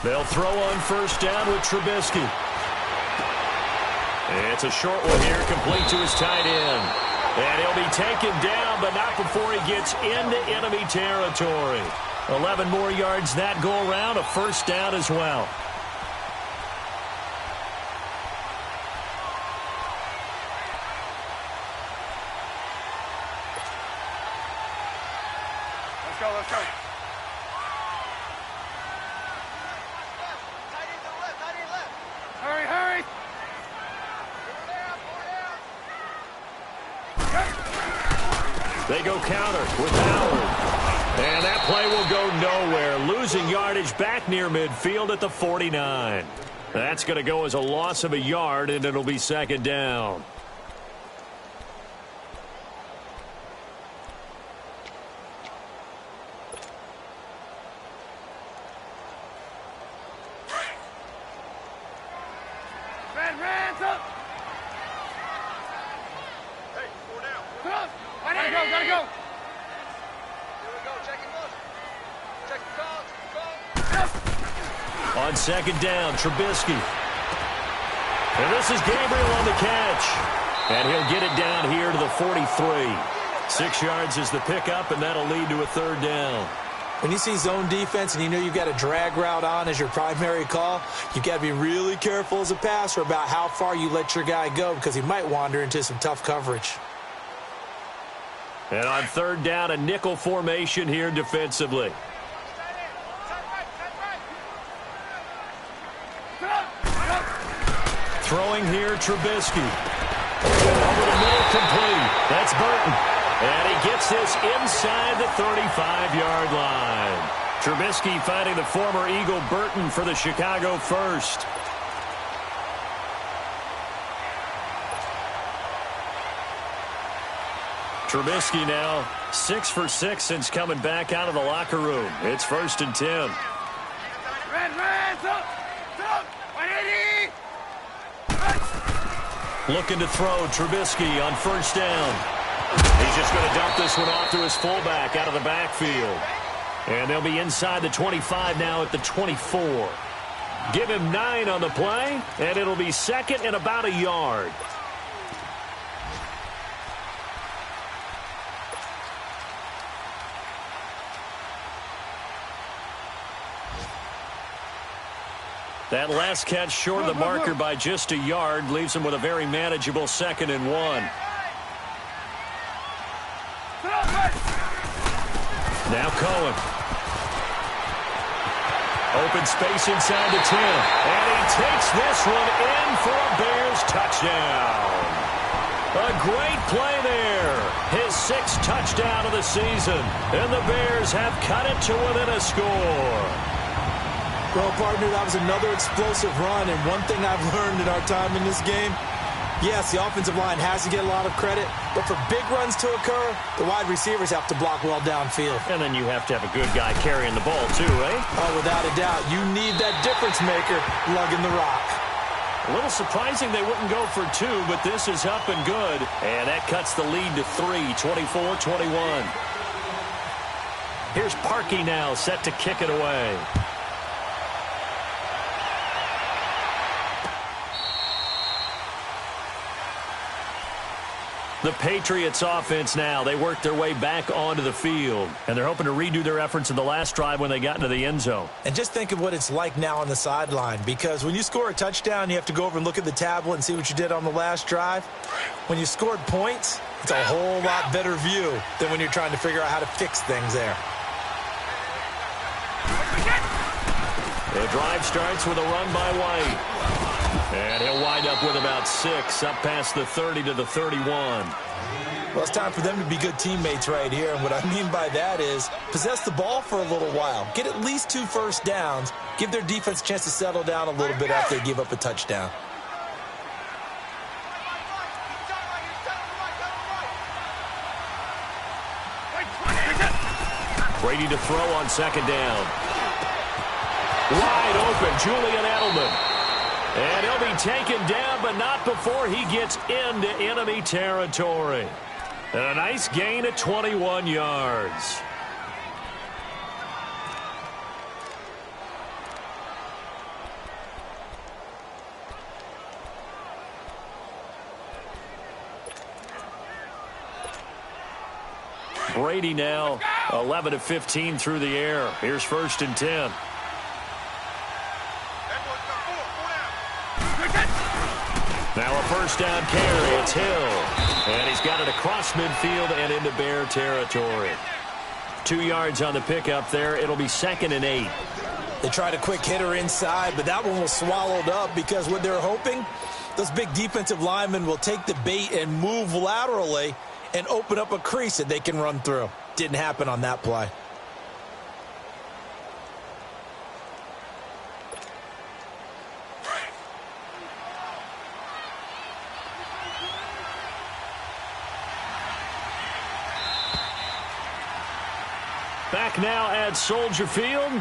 They'll throw on 1st down with Trubisky. It's a short one here, complete to his tight end. And he'll be taken down, but not before he gets into enemy territory. 11 more yards that go around, a 1st down as well.
Let's go. Hurry.
They go counter with Howard. And that play will go nowhere. Losing yardage back near midfield at the 49. That's going to go as a loss of a yard, and it'll be 2nd down.
Hands up. Hey, 4 down. Gotta go. Here we go. Check the call.
On 2nd down, Trubisky. And this is Gabriel on the catch. And he'll get it down here to the 43. 6 yards is the pickup, and that'll lead to a 3rd down.
When you see zone defense and you know you've got a drag route on as your primary call, you've got to be really careful as a passer about how far you let your guy go because he might wander into some tough coverage.
And on 3rd down, a nickel formation here defensively. Throwing here, Trubisky. Over the middle, complete. That's Burton. And he gets this inside the 35-yard line. Trubisky finding the former Eagle Burton for the Chicago first. Trubisky now 6 for 6 since coming back out of the locker room. It's 1st and 10.
Red, up. 180.
Looking to throw Trubisky on 1st down. He's just going to dump this one off to his fullback out of the backfield. And they'll be inside the 25 now at the 24. Give him 9 on the play, and it'll be 2nd and about a yard. That last catch short of the marker by just a yard leaves him with a very manageable 2nd and 1. Now Cohen. Open space inside the 10. And he takes this one in for a Bears touchdown. A great play there. His 6th touchdown of the season. And the Bears have cut it to within a score.
Well, partner, that was another explosive run. And one thing I've learned in our time in this game, yes, the offensive line has to get a lot of credit, but for big runs to occur, the wide receivers have to block well downfield.
And then you have to have a good guy carrying the ball too, right?
Oh, without a doubt. You need that difference maker lugging the rock.
A little surprising they wouldn't go for 2, but this is up and good. And that cuts the lead to 3, 24-21. Here's Parkey now, set to kick it away. The Patriots offense now. They work their way back onto the field. And they're hoping to redo their efforts in the last drive when they got into the end zone.
And just think of what it's like now on the sideline. Because when you score a touchdown, you have to go over and look at the tablet and see what you did on the last drive. When you scored points, it's a whole lot better view than when you're trying to figure out how to fix things there.
The drive starts with a run by White. And he'll wind up with about 6, up past the 30 to the 31.
Well, it's time for them to be good teammates right here. And what I mean by that is possess the ball for a little while. Get at least 2 first downs. Give their defense a chance to settle down a little bit after they give up a touchdown.
Brady to throw on second down. Wide open, Julian Edelman. And he'll be taken down, but not before he gets into enemy territory. And a nice gain at 21 yards. Brady now 11 of 15 through the air. Here's 1st and 10. Now a first down carry. It's Hill. And he's got it across midfield and into Bear territory. 2 yards on the pickup there. It'll be 2nd and 8.
They tried a quick hitter inside, but that one was swallowed up because what they're hoping, those big defensive linemen will take the bait and move laterally and open up a crease that they can run through. Didn't happen on that play.
Back now at Soldier Field.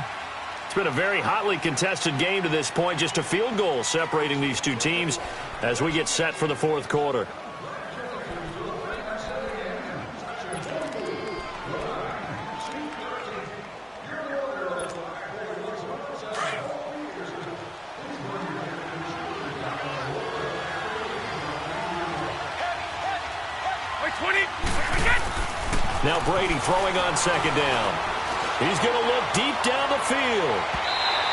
It's been a very hotly contested game to this point. Just a field goal separating these two teams as we get set for the 4th quarter. Now Brady throwing on second down. He's going to look deep down the field.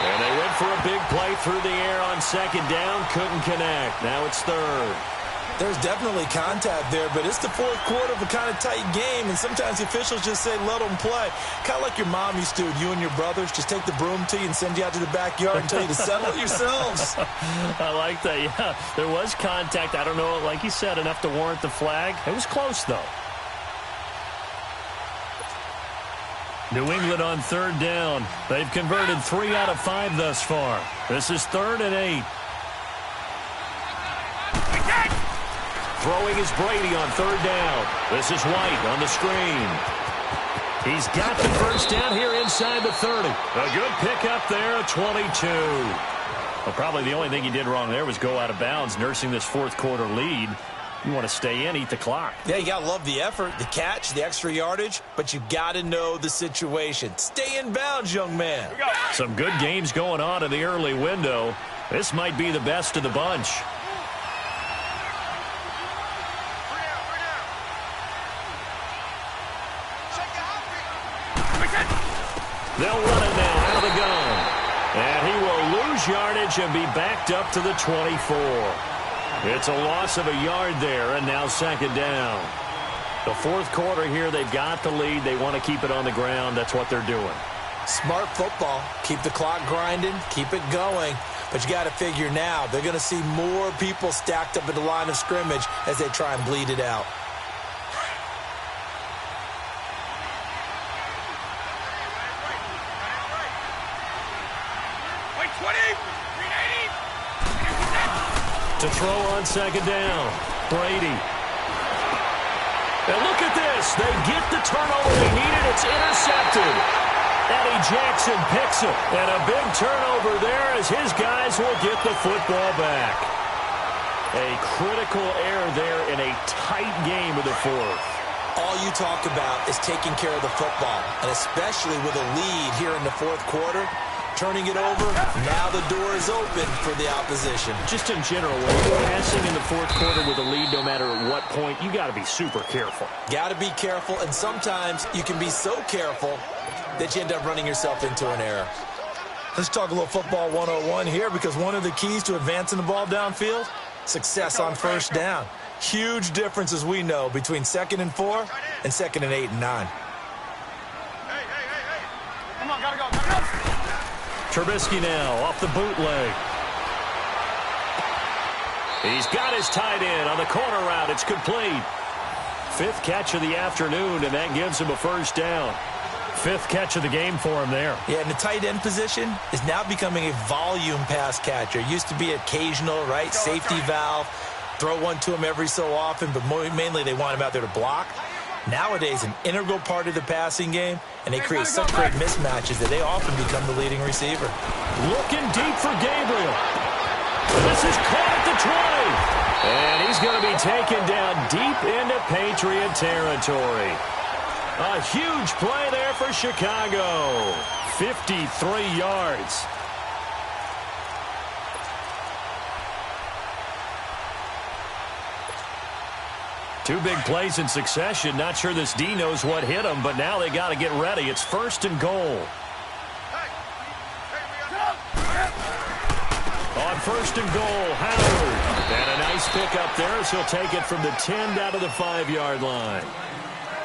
And they went for a big play through the air on second down. Couldn't connect. Now it's 3rd.
There's definitely contact there, but it's the 4th quarter of a kind of tight game, and sometimes the officials just say, let them play. Kind of like your mom used to with you and your brothers. Just take the broom to you and send you out to the backyard and tell you to settle it yourselves.
I like that, yeah. There was contact. I don't know, like you said, enough to warrant the flag. It was close, though. New England on 3rd down. They've converted 3 out of 5 thus far. This is 3rd and 8. Throwing is Brady on 3rd down. This is White on the screen. He's got the first down here inside the 30. A good pickup there at 22. Well, probably the only thing he did wrong there was go out of bounds, nursing this 4th quarter lead. You want to stay in, eat the clock.
Yeah, you got to love the effort, the catch, the extra yardage, but you got to know the situation. Stay in bounds, young man.
Some good games going on in the early window. This might be the best of the bunch. They'll run it now out of the gun. And he will lose yardage and be backed up to the 24. It's a loss of a yard there, and now 2nd down. The 4th quarter here, they've got the lead. They want to keep it on the ground. That's what they're doing.
Smart football. Keep the clock grinding. Keep it going. But you got to figure now, they're going to see more people stacked up at the line of scrimmage as they try and bleed it out.
To throw on 2nd down, Brady. And look at this. They get the turnover they needed. It's intercepted. Eddie Jackson picks it. And a big turnover there as his guys will get the football back. A critical error there in a tight game of the 4th.
All you talk about is taking care of the football, and especially with a lead here in the 4th quarter. turning it over. Now the door is open for the opposition.
Just in general, when you're passing in the fourth quarter with a lead, no matter at what point, you got to be super careful.
Got to be careful, and sometimes you can be so careful that you end up running yourself into an error. Let's talk a little football 101 here, because one of the keys to advancing the ball downfield, success on first down. Huge difference, as we know, between 2nd and 4 and 2nd and 8 and 9.
Come on, gotta go.
Trubisky now off the bootleg. He's got his tight end on the corner route. It's complete. 5th catch of the afternoon, and that gives him a first down. 5th catch of the game for him there.
Yeah, and the tight end position is now becoming a volume pass catcher. Used to be occasional, right? Safety valve. Throw one to him every so often, but mainly they want him out there to block. Nowadays, an integral part of the passing game, and they create such great mismatches that they often become the leading receiver.
Looking deep for Gabriel. This is caught at the 20. And he's going to be taken down deep into Patriot territory. A huge play there for Chicago. 53 yards. Two big plays in succession. Not sure this D knows what hit him, but now they got to get ready. It's 1st and goal. On 1st and goal, Howard. And a nice pickup there, so he'll take it from the 10 down to the 5-yard line.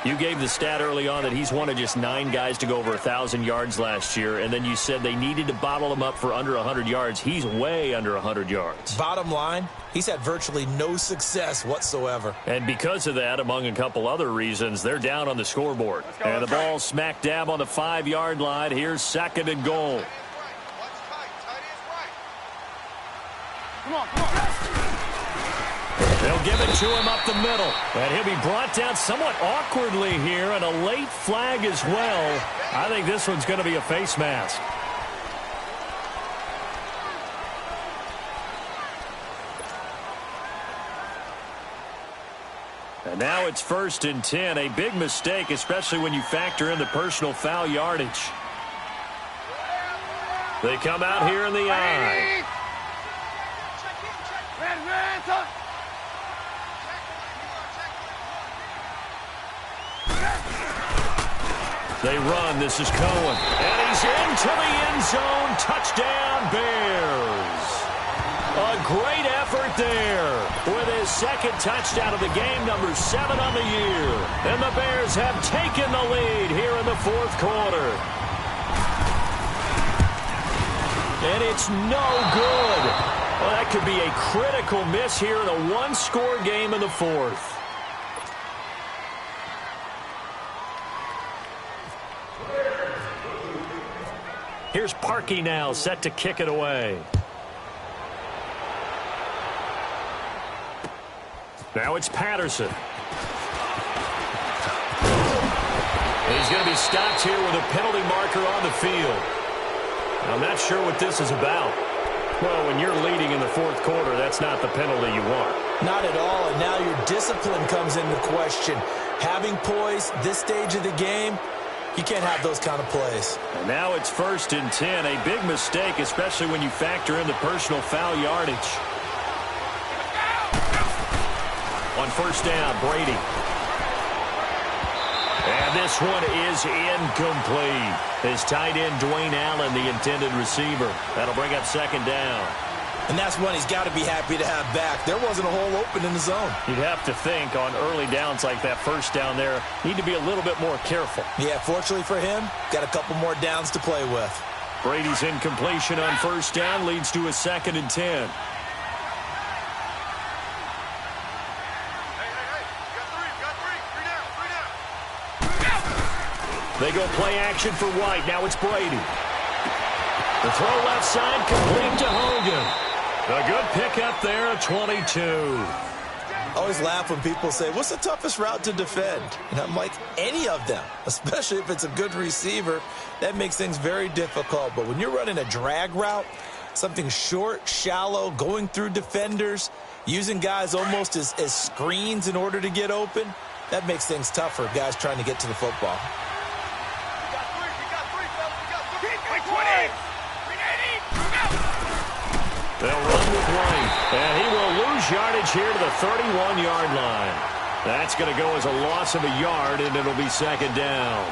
You gave the stat early on that he's one of just 9 guys to go over 1,000 yards last year, and then you said they needed to bottle him up for under 100 yards. He's way under 100 yards.
Bottom line, he's had virtually no success whatsoever.
And because of that, among a couple other reasons, they're down on the scoreboard. And the ball smack dab on the 5-yard line. Here's 2nd and goal.
Come on.
They'll give it to him up the middle. And he'll be brought down somewhat awkwardly here, and a late flag as well. I think this one's going to be a face mask. And now it's 1st and 10. A big mistake, especially when you factor in the personal foul yardage. They come out here in the eye. They run. This is Cohen. And he's into the end zone. Touchdown, Bears. A great effort there with his 2nd touchdown of the game, number 7 on the year. And the Bears have taken the lead here in the 4th quarter. And it's no good. Well, that could be a critical miss here in a 1-score game in the 4th. Here's Parkey now, set to kick it away. Now it's Patterson. He's going to be stopped here with a penalty marker on the field. I'm not sure what this is about. Well, when you're leading in the 4th quarter, that's not the penalty you want.
Not at all, and now your discipline comes into question. Having poise this stage of the game, you can't have those kind of plays.
And now it's 1st and 10. A big mistake, especially when you factor in the personal foul yardage. On 1st down, Brady. And this one is incomplete. His tight end, Dwayne Allen, the intended receiver. That'll bring up 2nd down.
And that's one he's got to be happy to have back. There wasn't a hole open in the zone.
You'd have to think on early downs like that 1st down there, need to be a little bit more careful.
Yeah, fortunately for him, got a couple more downs to play with.
Brady's incompletion on 1st down leads to a 2nd and 10. They go play action for White. Now it's Brady. The throw left side, complete to Hogan. A good pickup there at 22.
I always laugh when people say, what's the toughest route to defend? And I'm like, any of them, especially if it's a good receiver. That makes things very difficult. But when you're running a drag route, something short, shallow, going through defenders, using guys almost as screens in order to get open, that makes things tougher, guys trying to get to the football.
They'll run with White, and he will lose yardage here to the 31-yard line. That's going to go as a loss of a yard, and it'll be second down.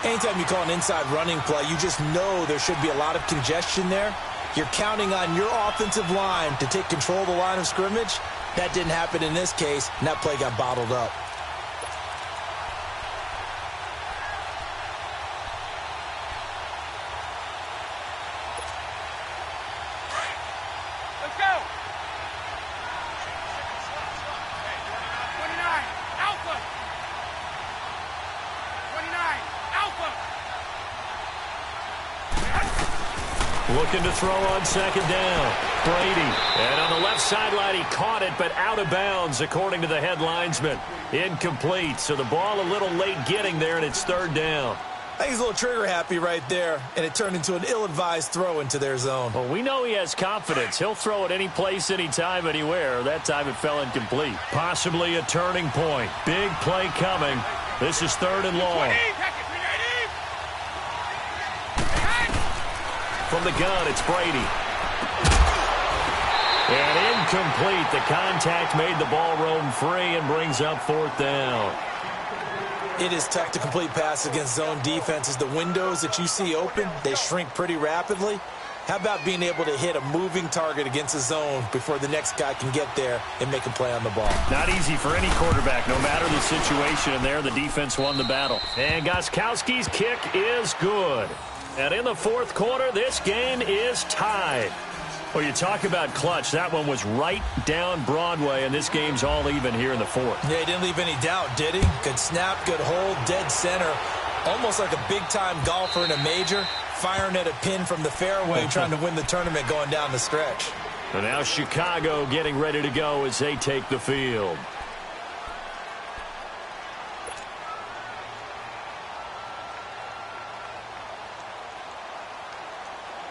Anytime you call an inside running play, you just know there should be a lot of congestion there. You're counting on your offensive line to take control of the line of scrimmage. That didn't happen in this case, and that play got bottled up.
Looking to throw on second down. Brady. And on the left sideline, he caught it, but out of bounds, according to the head linesman. Incomplete. So the ball a little late getting there, and it's third down.
I think he's a little trigger happy right there, and it turned into an ill-advised throw into their zone.
Well, we know he has confidence. He'll throw it any place, anytime, anywhere. That time it fell incomplete. Possibly a turning point. Big play coming. This is third and long. From the gun, it's Brady. And incomplete. The contact made the ball roam free and brings up fourth down.
It is tough to complete passes against zone defenses. The windows that you see open, they shrink pretty rapidly. How about being able to hit a moving target against a zone before the next guy can get there and make a play on the ball?
Not easy for any quarterback, no matter the situation. And there, the defense won the battle. And Gostkowski's kick is good. And in the fourth quarter, this game is tied. Well, you talk about clutch. That one was right down Broadway, and this game's all even here in the fourth.
Yeah, he didn't leave any doubt, did he? Good snap, good hold, dead center. Almost like a big-time golfer in a major, firing at a pin from the fairway, trying to win the tournament going down the stretch.
And now Chicago getting ready to go as they take the field.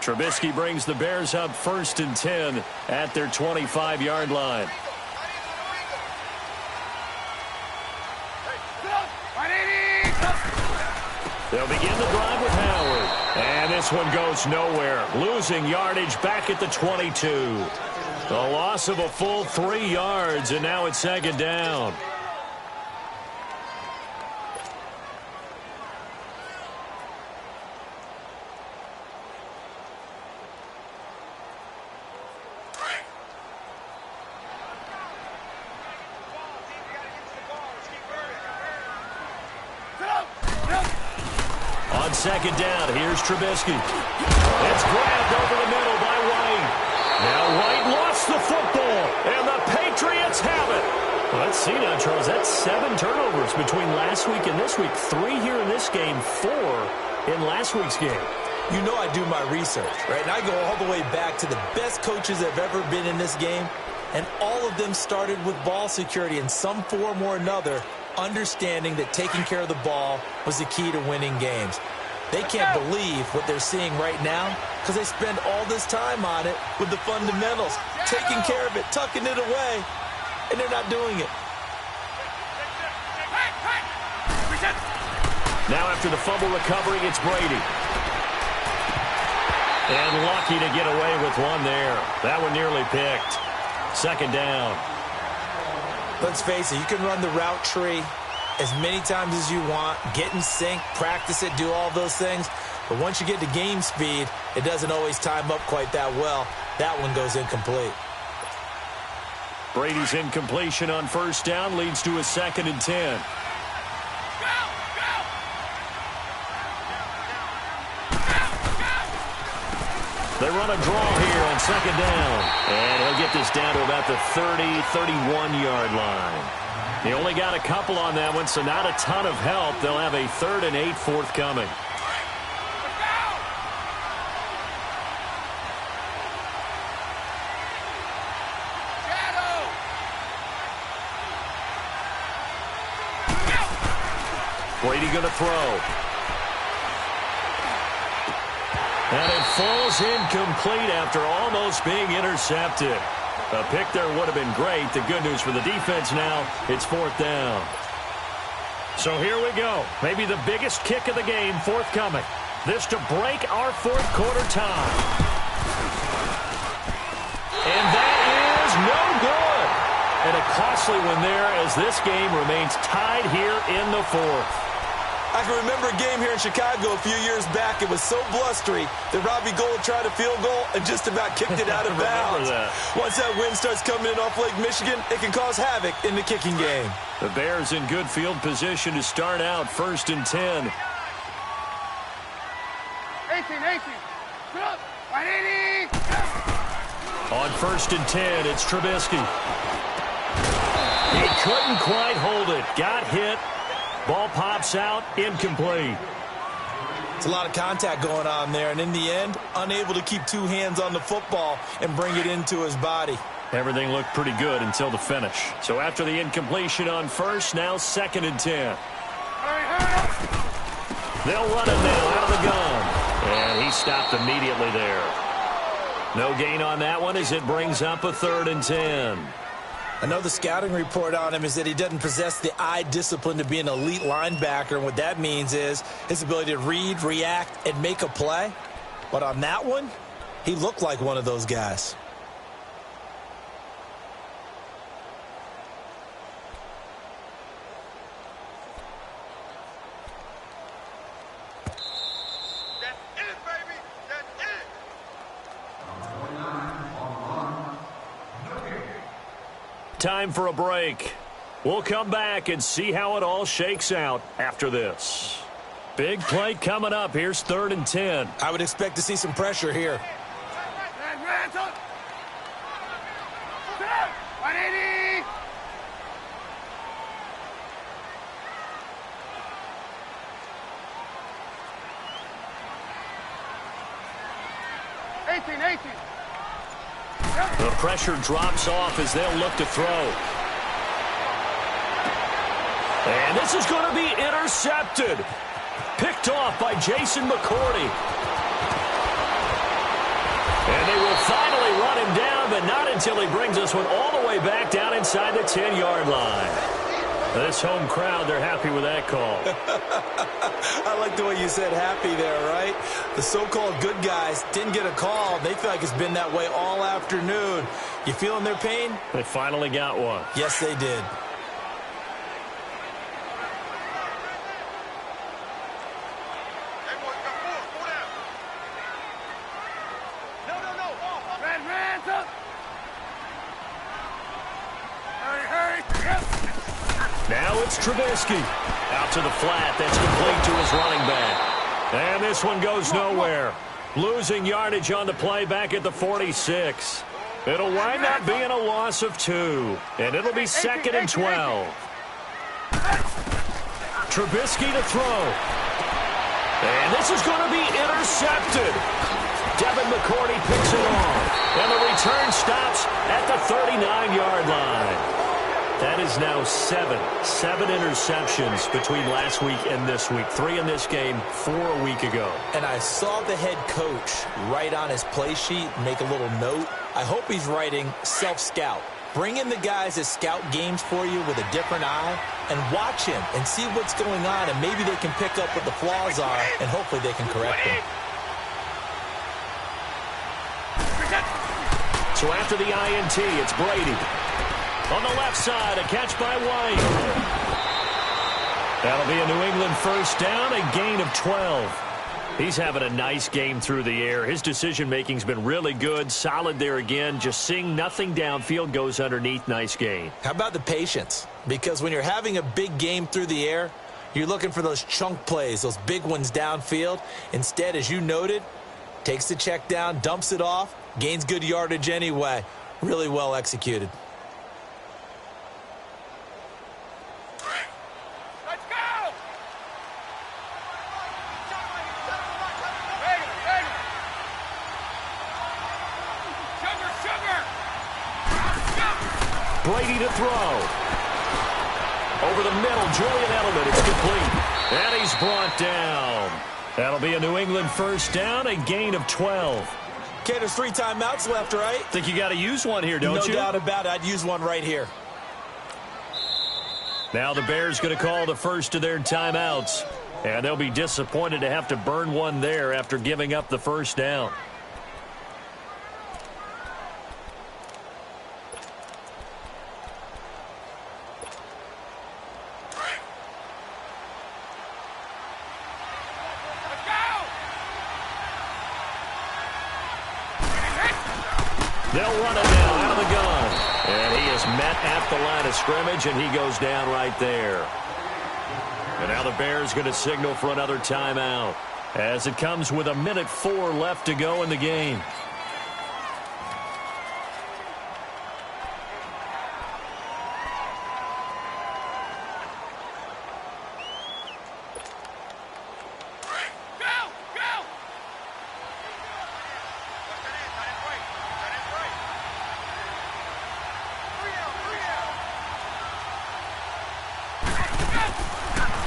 Trubisky brings the Bears up 1st and 10 at their 25-yard line. They'll begin the drive with Howard. And this one goes nowhere. Losing yardage back at the 22. A loss of a full 3 yards, and now it's second down. Second down, here's Trubisky. It's grabbed over the middle by White. Now White lost the football, and the Patriots have it. Well, let's see now, Charles. That's 7 turnovers between last week and this week. 3 here in this game, 4 in last week's game.
You know I do my research, right? And I go all the way back to the best coaches that have ever been in this game, and all of them started with ball security in some form or another, understanding that taking care of the ball was the key to winning games. They can't believe what they're seeing right now because they spend all this time on it with the fundamentals, taking care of it, tucking it away, and they're not doing it.
Now after the fumble recovery, it's Brady. And lucky to get away with one there. That one nearly picked. Second down.
Let's face it, you can run the route tree as many times as you want, get in sync, practice it, do all those things. But once you get to game speed, it doesn't always time up quite that well. That one goes incomplete.
Brady's incompletion on first down leads to a 2nd and 10. They run a draw here on second down. And he'll get this down to about the 30, 31-yard line. He only got a couple on that one, so not a ton of help. They'll have a 3rd and 8 forthcoming. Brady going to throw. And it falls incomplete after almost being intercepted. A pick there would have been great. The good news for the defense now, it's 4th down. So here we go. Maybe the biggest kick of the game forthcoming. This to break our fourth quarter tie. And that is no good. And a costly one there as this game remains tied here in the fourth.
I can remember a game here in Chicago a few years back. It was so blustery that Robbie Gould tried a field goal and just about kicked it out of bounds. Once that wind starts coming in off Lake Michigan, it can cause havoc in the kicking game.
The Bears in good field position to start out 1st and 10.
18. Put up. 180.
On 1st and 10, it's Trubisky. He couldn't quite hold it. Got hit. Ball pops out, incomplete.
It's a lot of contact going on there, and in the end, unable to keep two hands on the football and bring it into his body.
Everything looked pretty good until the finish. So after the incompletion on 1st, now 2nd and 10. They'll run it now out of the gun. And he stopped immediately there. No gain on that one as it brings up a 3rd and 10.
I know the scouting report on him is that he doesn't possess the eye discipline to be an elite linebacker, and what that means is his ability to read, react, and make a play. But on that one, he looked like one of those guys.
Time for a break. We'll come back and see how it all shakes out after this. Big play coming up. Here's 3rd and 10.
I would expect to see some pressure here.
180. 18.
The pressure drops off as they'll look to throw. And this is going to be intercepted. Picked off by Jason McCourty. And they will finally run him down, but not until he brings this one all the way back down inside the 10-yard line. This home crowd, they're happy with that call.
I like the way you said happy there, right? The so-called good guys didn't get a call. They feel like it's been that way all afternoon. You feeling their pain?
They finally got one.
Yes, they did.
Now it's Trubisky. Out to the flat. That's complete to his running back. And this one goes nowhere. Losing yardage on the play back at the 46. It'll wind up being a loss of 2. And it'll be 2nd and 12. Trubisky to throw. And this is going to be intercepted. Devin McCourty picks it off. And the return stops at the 39-yard line. That is now 7 interceptions between last week and this week. 3 in this game, 4 a week ago.
And I saw the head coach write on his play sheet, make a little note. I hope he's writing self-scout. Bring in the guys that scout games for you with a different eye and watch him and see what's going on, and maybe they can pick up what the flaws are, and hopefully they can correct them.
So after the INT, it's Brady. On the left side, a catch by White. That'll be a New England first down, a gain of 12. He's having a nice game through the air. His decision-making's been really good, solid there again. Just seeing nothing downfield goes underneath. Nice gain.
How about the patience? Because when you're having a big game through the air, you're looking for those chunk plays, those big ones downfield. Instead, as you noted, takes the check down, dumps it off, gains good yardage anyway. Really well executed.
Brady to throw. Over the middle, Julian Edelman. It's complete. And he's brought down. That'll be a New England first down, a gain of 12.
Okay, there's 3 timeouts left, right?
Think you got to use one here, don't you?
No doubt about it. I'd use one right here.
Now the Bears going to call the first of their timeouts. And they'll be disappointed to have to burn one there after giving up the first down. They'll run it now out of the gun. And he is met at the line of scrimmage, and he goes down right there. And now the Bears going to signal for another timeout as it comes with 1:04 left to go in the game.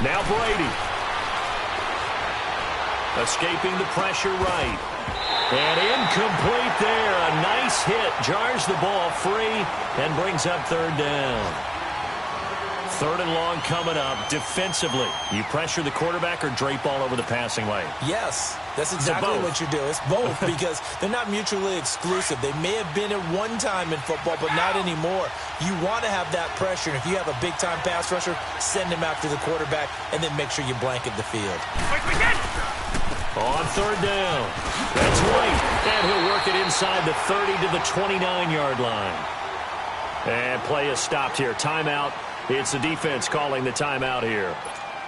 Now Brady. Escaping the pressure right. And incomplete there. A nice hit. Jars the ball free and brings up third down. Third and long coming up. Defensively, you pressure the quarterback or drape all over the passing lane?
Yes, that's exactly what you do. It's both because they're not mutually exclusive. They may have been at one time in football, but not anymore. You want to have that pressure. And if you have a big-time pass rusher, send him after the quarterback and then make sure you blanket the field.
On third down. That's White. And he'll work it inside the 30 to the 29-yard line. And play is stopped here. Timeout. It's the defense calling the timeout here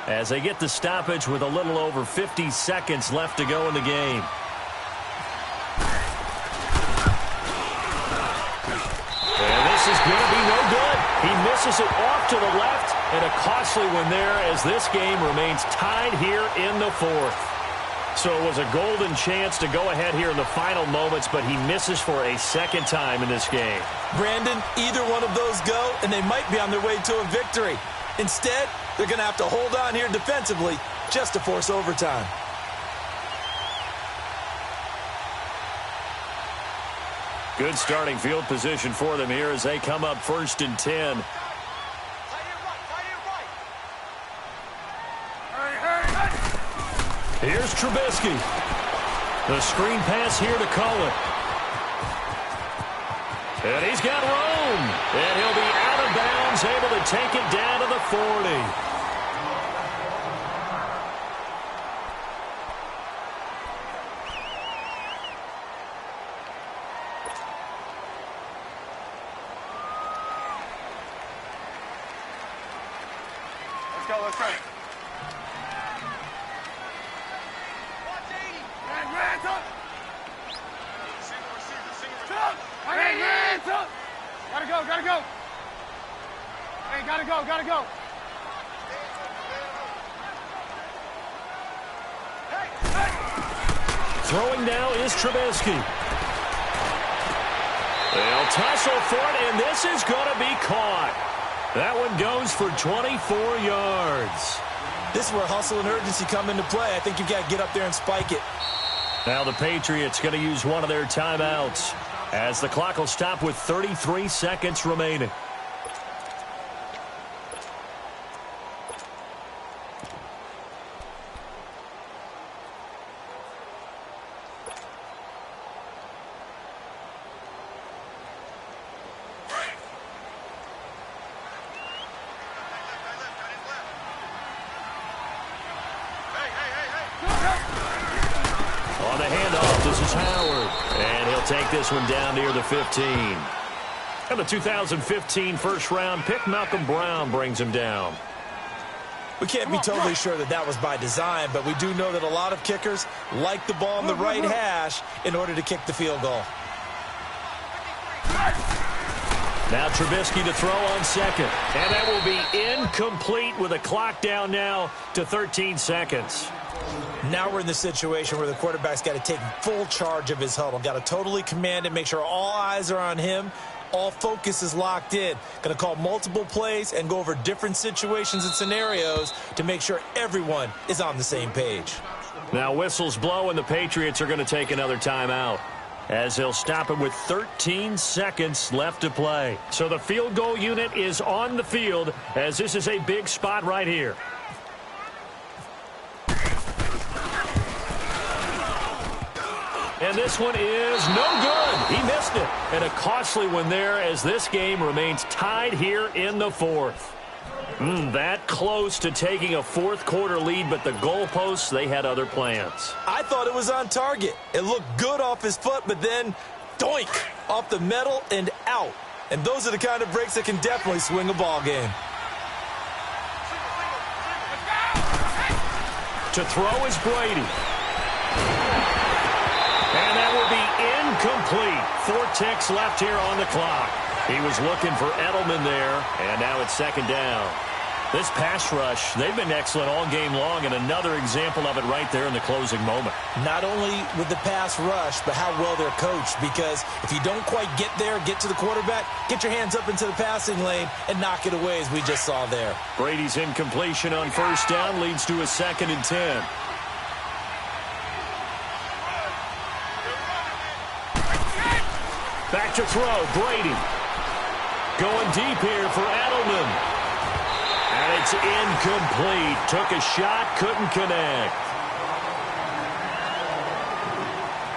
as they get the stoppage with a little over 50 seconds left to go in the game. And this is going to be no good. He misses it off to the left, and a costly one there as this game remains tied here in the fourth. So it was a golden chance to go ahead here in the final moments, but he misses for a second time in this game.
Brandon, either one of those go, and they might be on their way to a victory. Instead, they're going to have to hold on here defensively just to force overtime.
Good starting field position for them here as they come up 1st and 10. Here's Trubisky. The screen pass here to Cullen. And he's got room. And he'll be out of bounds, able to take it down to the 40.
Let's go, let's go. Gotta go. Hey, gotta go.
Throwing now is Trubisky. They'll tussle for it, and this is going to be caught. That one goes for 24 yards.
This is where hustle and urgency come into play. I think you've got to get up there and spike it.
Now the Patriots going to use one of their timeouts as the clock will stop with 33 seconds remaining. On the handoff, this is Howard. And he'll take this one down near the 15. And the 2015 first-round pick, Malcolm Brown, brings him down.
We can't be totally sure that that was by design, but we do know that a lot of kickers like the ball on the right hash in order to kick the field goal.
Now Trubisky to throw on second. And that will be incomplete with a clock down now to 13 seconds.
Now we're in the situation where the quarterback's got to take full charge of his huddle. Got to totally command it, make sure all eyes are on him. All focus is locked in. Going to call multiple plays and go over different situations and scenarios to make sure everyone is on the same page.
Now whistles blow and the Patriots are going to take another timeout as they'll stop it with 13 seconds left to play. So the field goal unit is on the field as this is a big spot right here. And this one is no good. He missed it. And a costly one there as this game remains tied here in the fourth. That close to taking a fourth quarter lead, but the goalposts, they had other plans.
I thought it was on target. It looked good off his foot, but then doink, off the metal and out. And those are the kind of breaks that can definitely swing a ball game.
To throw is Brady. And that will be incomplete. 4 ticks left here on the clock. He was looking for Edelman there, and now it's second down. This pass rush, they've been excellent all game long, and another example of it right there in the closing moment.
Not only with the pass rush, but how well they're coached, because if you don't quite get there, get to the quarterback, get your hands up into the passing lane and knock it away, as we just saw there.
Brady's incompletion on first down leads to a 2nd and 10. Back to throw, Brady. Going deep here for Edelman. And it's incomplete. Took a shot, couldn't connect.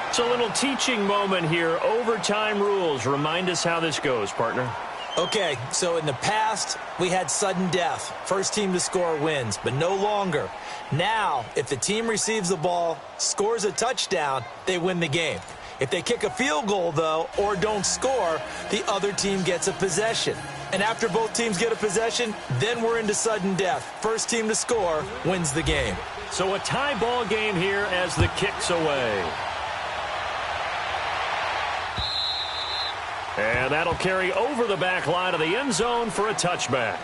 It's a little teaching moment here. Overtime rules. Remind us how this goes, partner.
Okay, so in the past, we had sudden death. First team to score wins, but no longer. Now, if the team receives the ball, scores a touchdown, they win the game. If they kick a field goal, though, or don't score, the other team gets a possession. And after both teams get a possession, then we're into sudden death. First team to score wins the game.
So a tie ball game here as the kick's away. And that'll carry over the back line of the end zone for a touchback.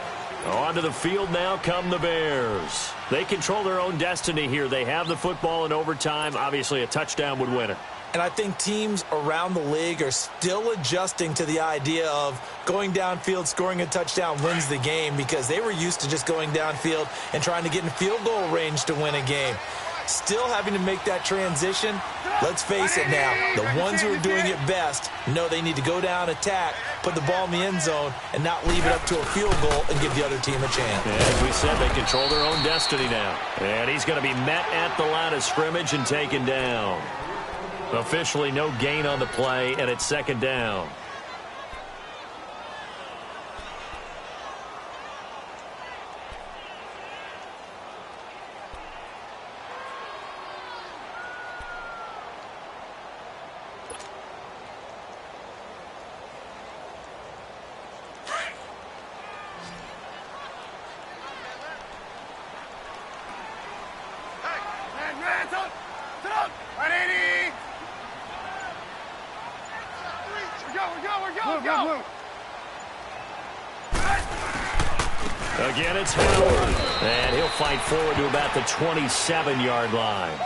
Onto the field now come the Bears. They control their own destiny here. They have the football in overtime. Obviously, a touchdown would win it.
And I think teams around the league are still adjusting to the idea of going downfield, scoring a touchdown wins the game, because they were used to just going downfield and trying to get in field goal range to win a game. Still having to make that transition. Let's face it now, the ones who are doing it best know they need to go down, attack, put the ball in the end zone, and not leave it up to a field goal and give the other team a chance.
And as we said, they control their own destiny now. And he's going to be met at the line of scrimmage and taken down. Officially no gain on the play, and it's second down. Again, it's Howard. And he'll fight forward to about the 27-yard line.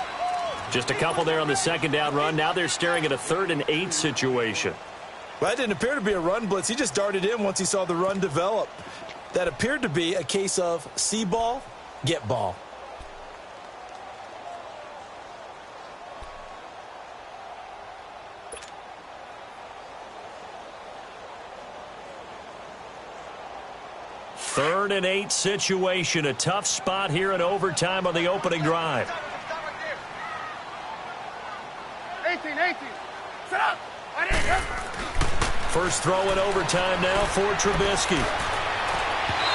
Just a couple there on the second down run. Now they're staring at a 3rd and 8 situation.
Well, that didn't appear to be a run blitz. He just darted in once he saw the run develop. That appeared to be a case of see ball, get ball.
Third and 8 situation. A tough spot here in overtime on the opening drive.
18. Set up.
First throw in overtime now for Trubisky.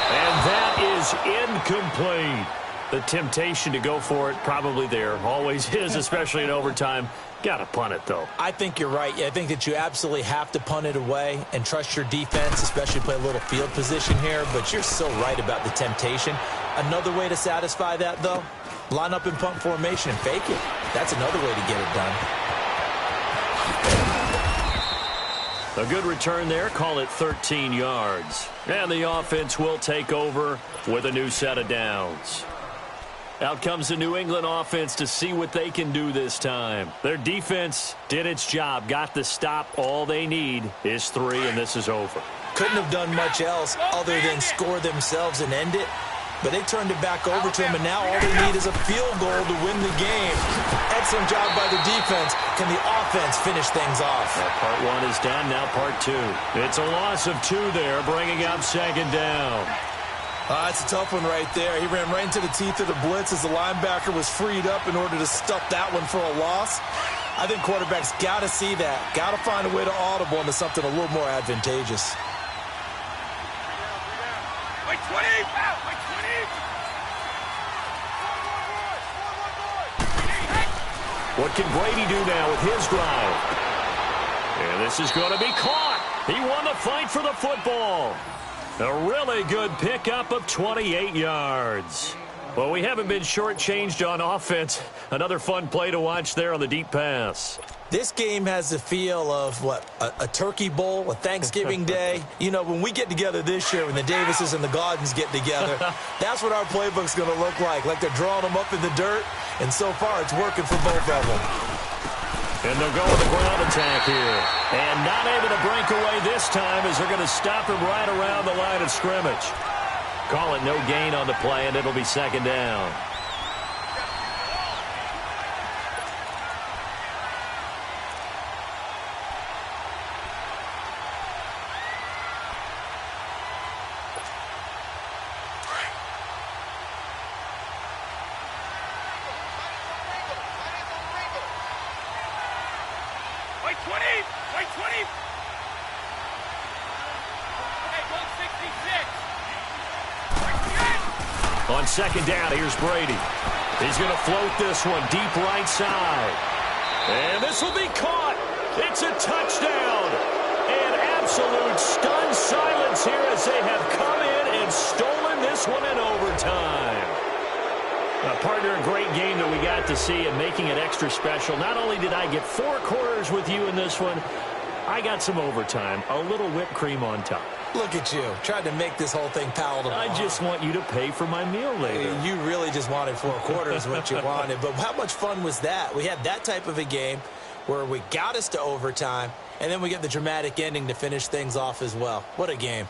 And that is incomplete. The temptation to go for it probably there. Always is, especially in overtime. Got to punt it, though.
I think you're right. I think that you absolutely have to punt it away and trust your defense, especially play a little field position here. But you're so right about the temptation. Another way to satisfy that, though, line up in punt formation and fake it. That's another way to get it done.
A good return there. Call it 13 yards. And the offense will take over with a new set of downs. Out comes the New England offense to see what they can do this time. Their defense did its job, got the stop. All they need is 3, and this is over.
Couldn't have done much else other than score themselves and end it. But they turned it back over to him, and now all they need is a field goal to win the game. Excellent job by the defense. Can the offense finish things off?
Part 1 is done, now part 2. It's a loss of 2 there, bringing up second down.
That's a tough one right there. He ran right into the teeth of the blitz as the linebacker was freed up in order to stuff that one for a loss. I think quarterbacks got to see that. Got to find a way to audible into something a little more advantageous.
Wait, 20! Wait, 20!
What can Brady do now with his drive? And this is going to be caught. He won the fight for the football. A really good pickup of 28 yards. Well, we haven't been shortchanged on offense. Another fun play to watch there on the deep pass.
This game has the feel of, a turkey bowl, a Thanksgiving day. You know, when we get together this year, when the Davises and the Gaudens get together, that's what our playbook's going to look like they're drawing them up in the dirt, and so far it's working for both of them.
And they'll go with the ground attack here. And not able to break away this time as they're going to stop him right around the line of scrimmage. Call it no gain on the play, and it'll be second down.
White 20! White 20! Okay, 166.
On second down, here's Brady. He's going to float this one deep right side. And this will be caught. It's a touchdown. And absolute stunned silence here as they have come in and stolen this one in overtime. Partner, a great game that we got to see and making it extra special. Not only did I get 4 quarters with you in this one, I got some overtime, a little whipped cream on top.
Look at you, trying to make this whole thing palatable.
I just want you to pay for my meal later.
You really just wanted 4 quarters what you wanted. But how much fun was that? We had that type of a game where we got us to overtime, and then we get the dramatic ending to finish things off as well. What a game.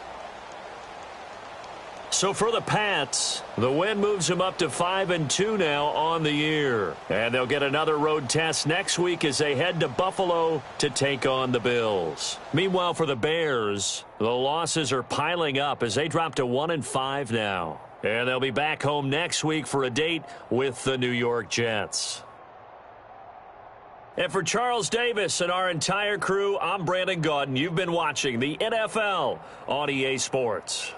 So for the Pats, the win moves them up to 5-2 now on the year. And they'll get another road test next week as they head to Buffalo to take on the Bills. Meanwhile, for the Bears, the losses are piling up as they drop to 1-5 now. And they'll be back home next week for a date with the New York Jets. And for Charles Davis and our entire crew, I'm Brandon Gaudin. You've been watching the NFL on EA Sports.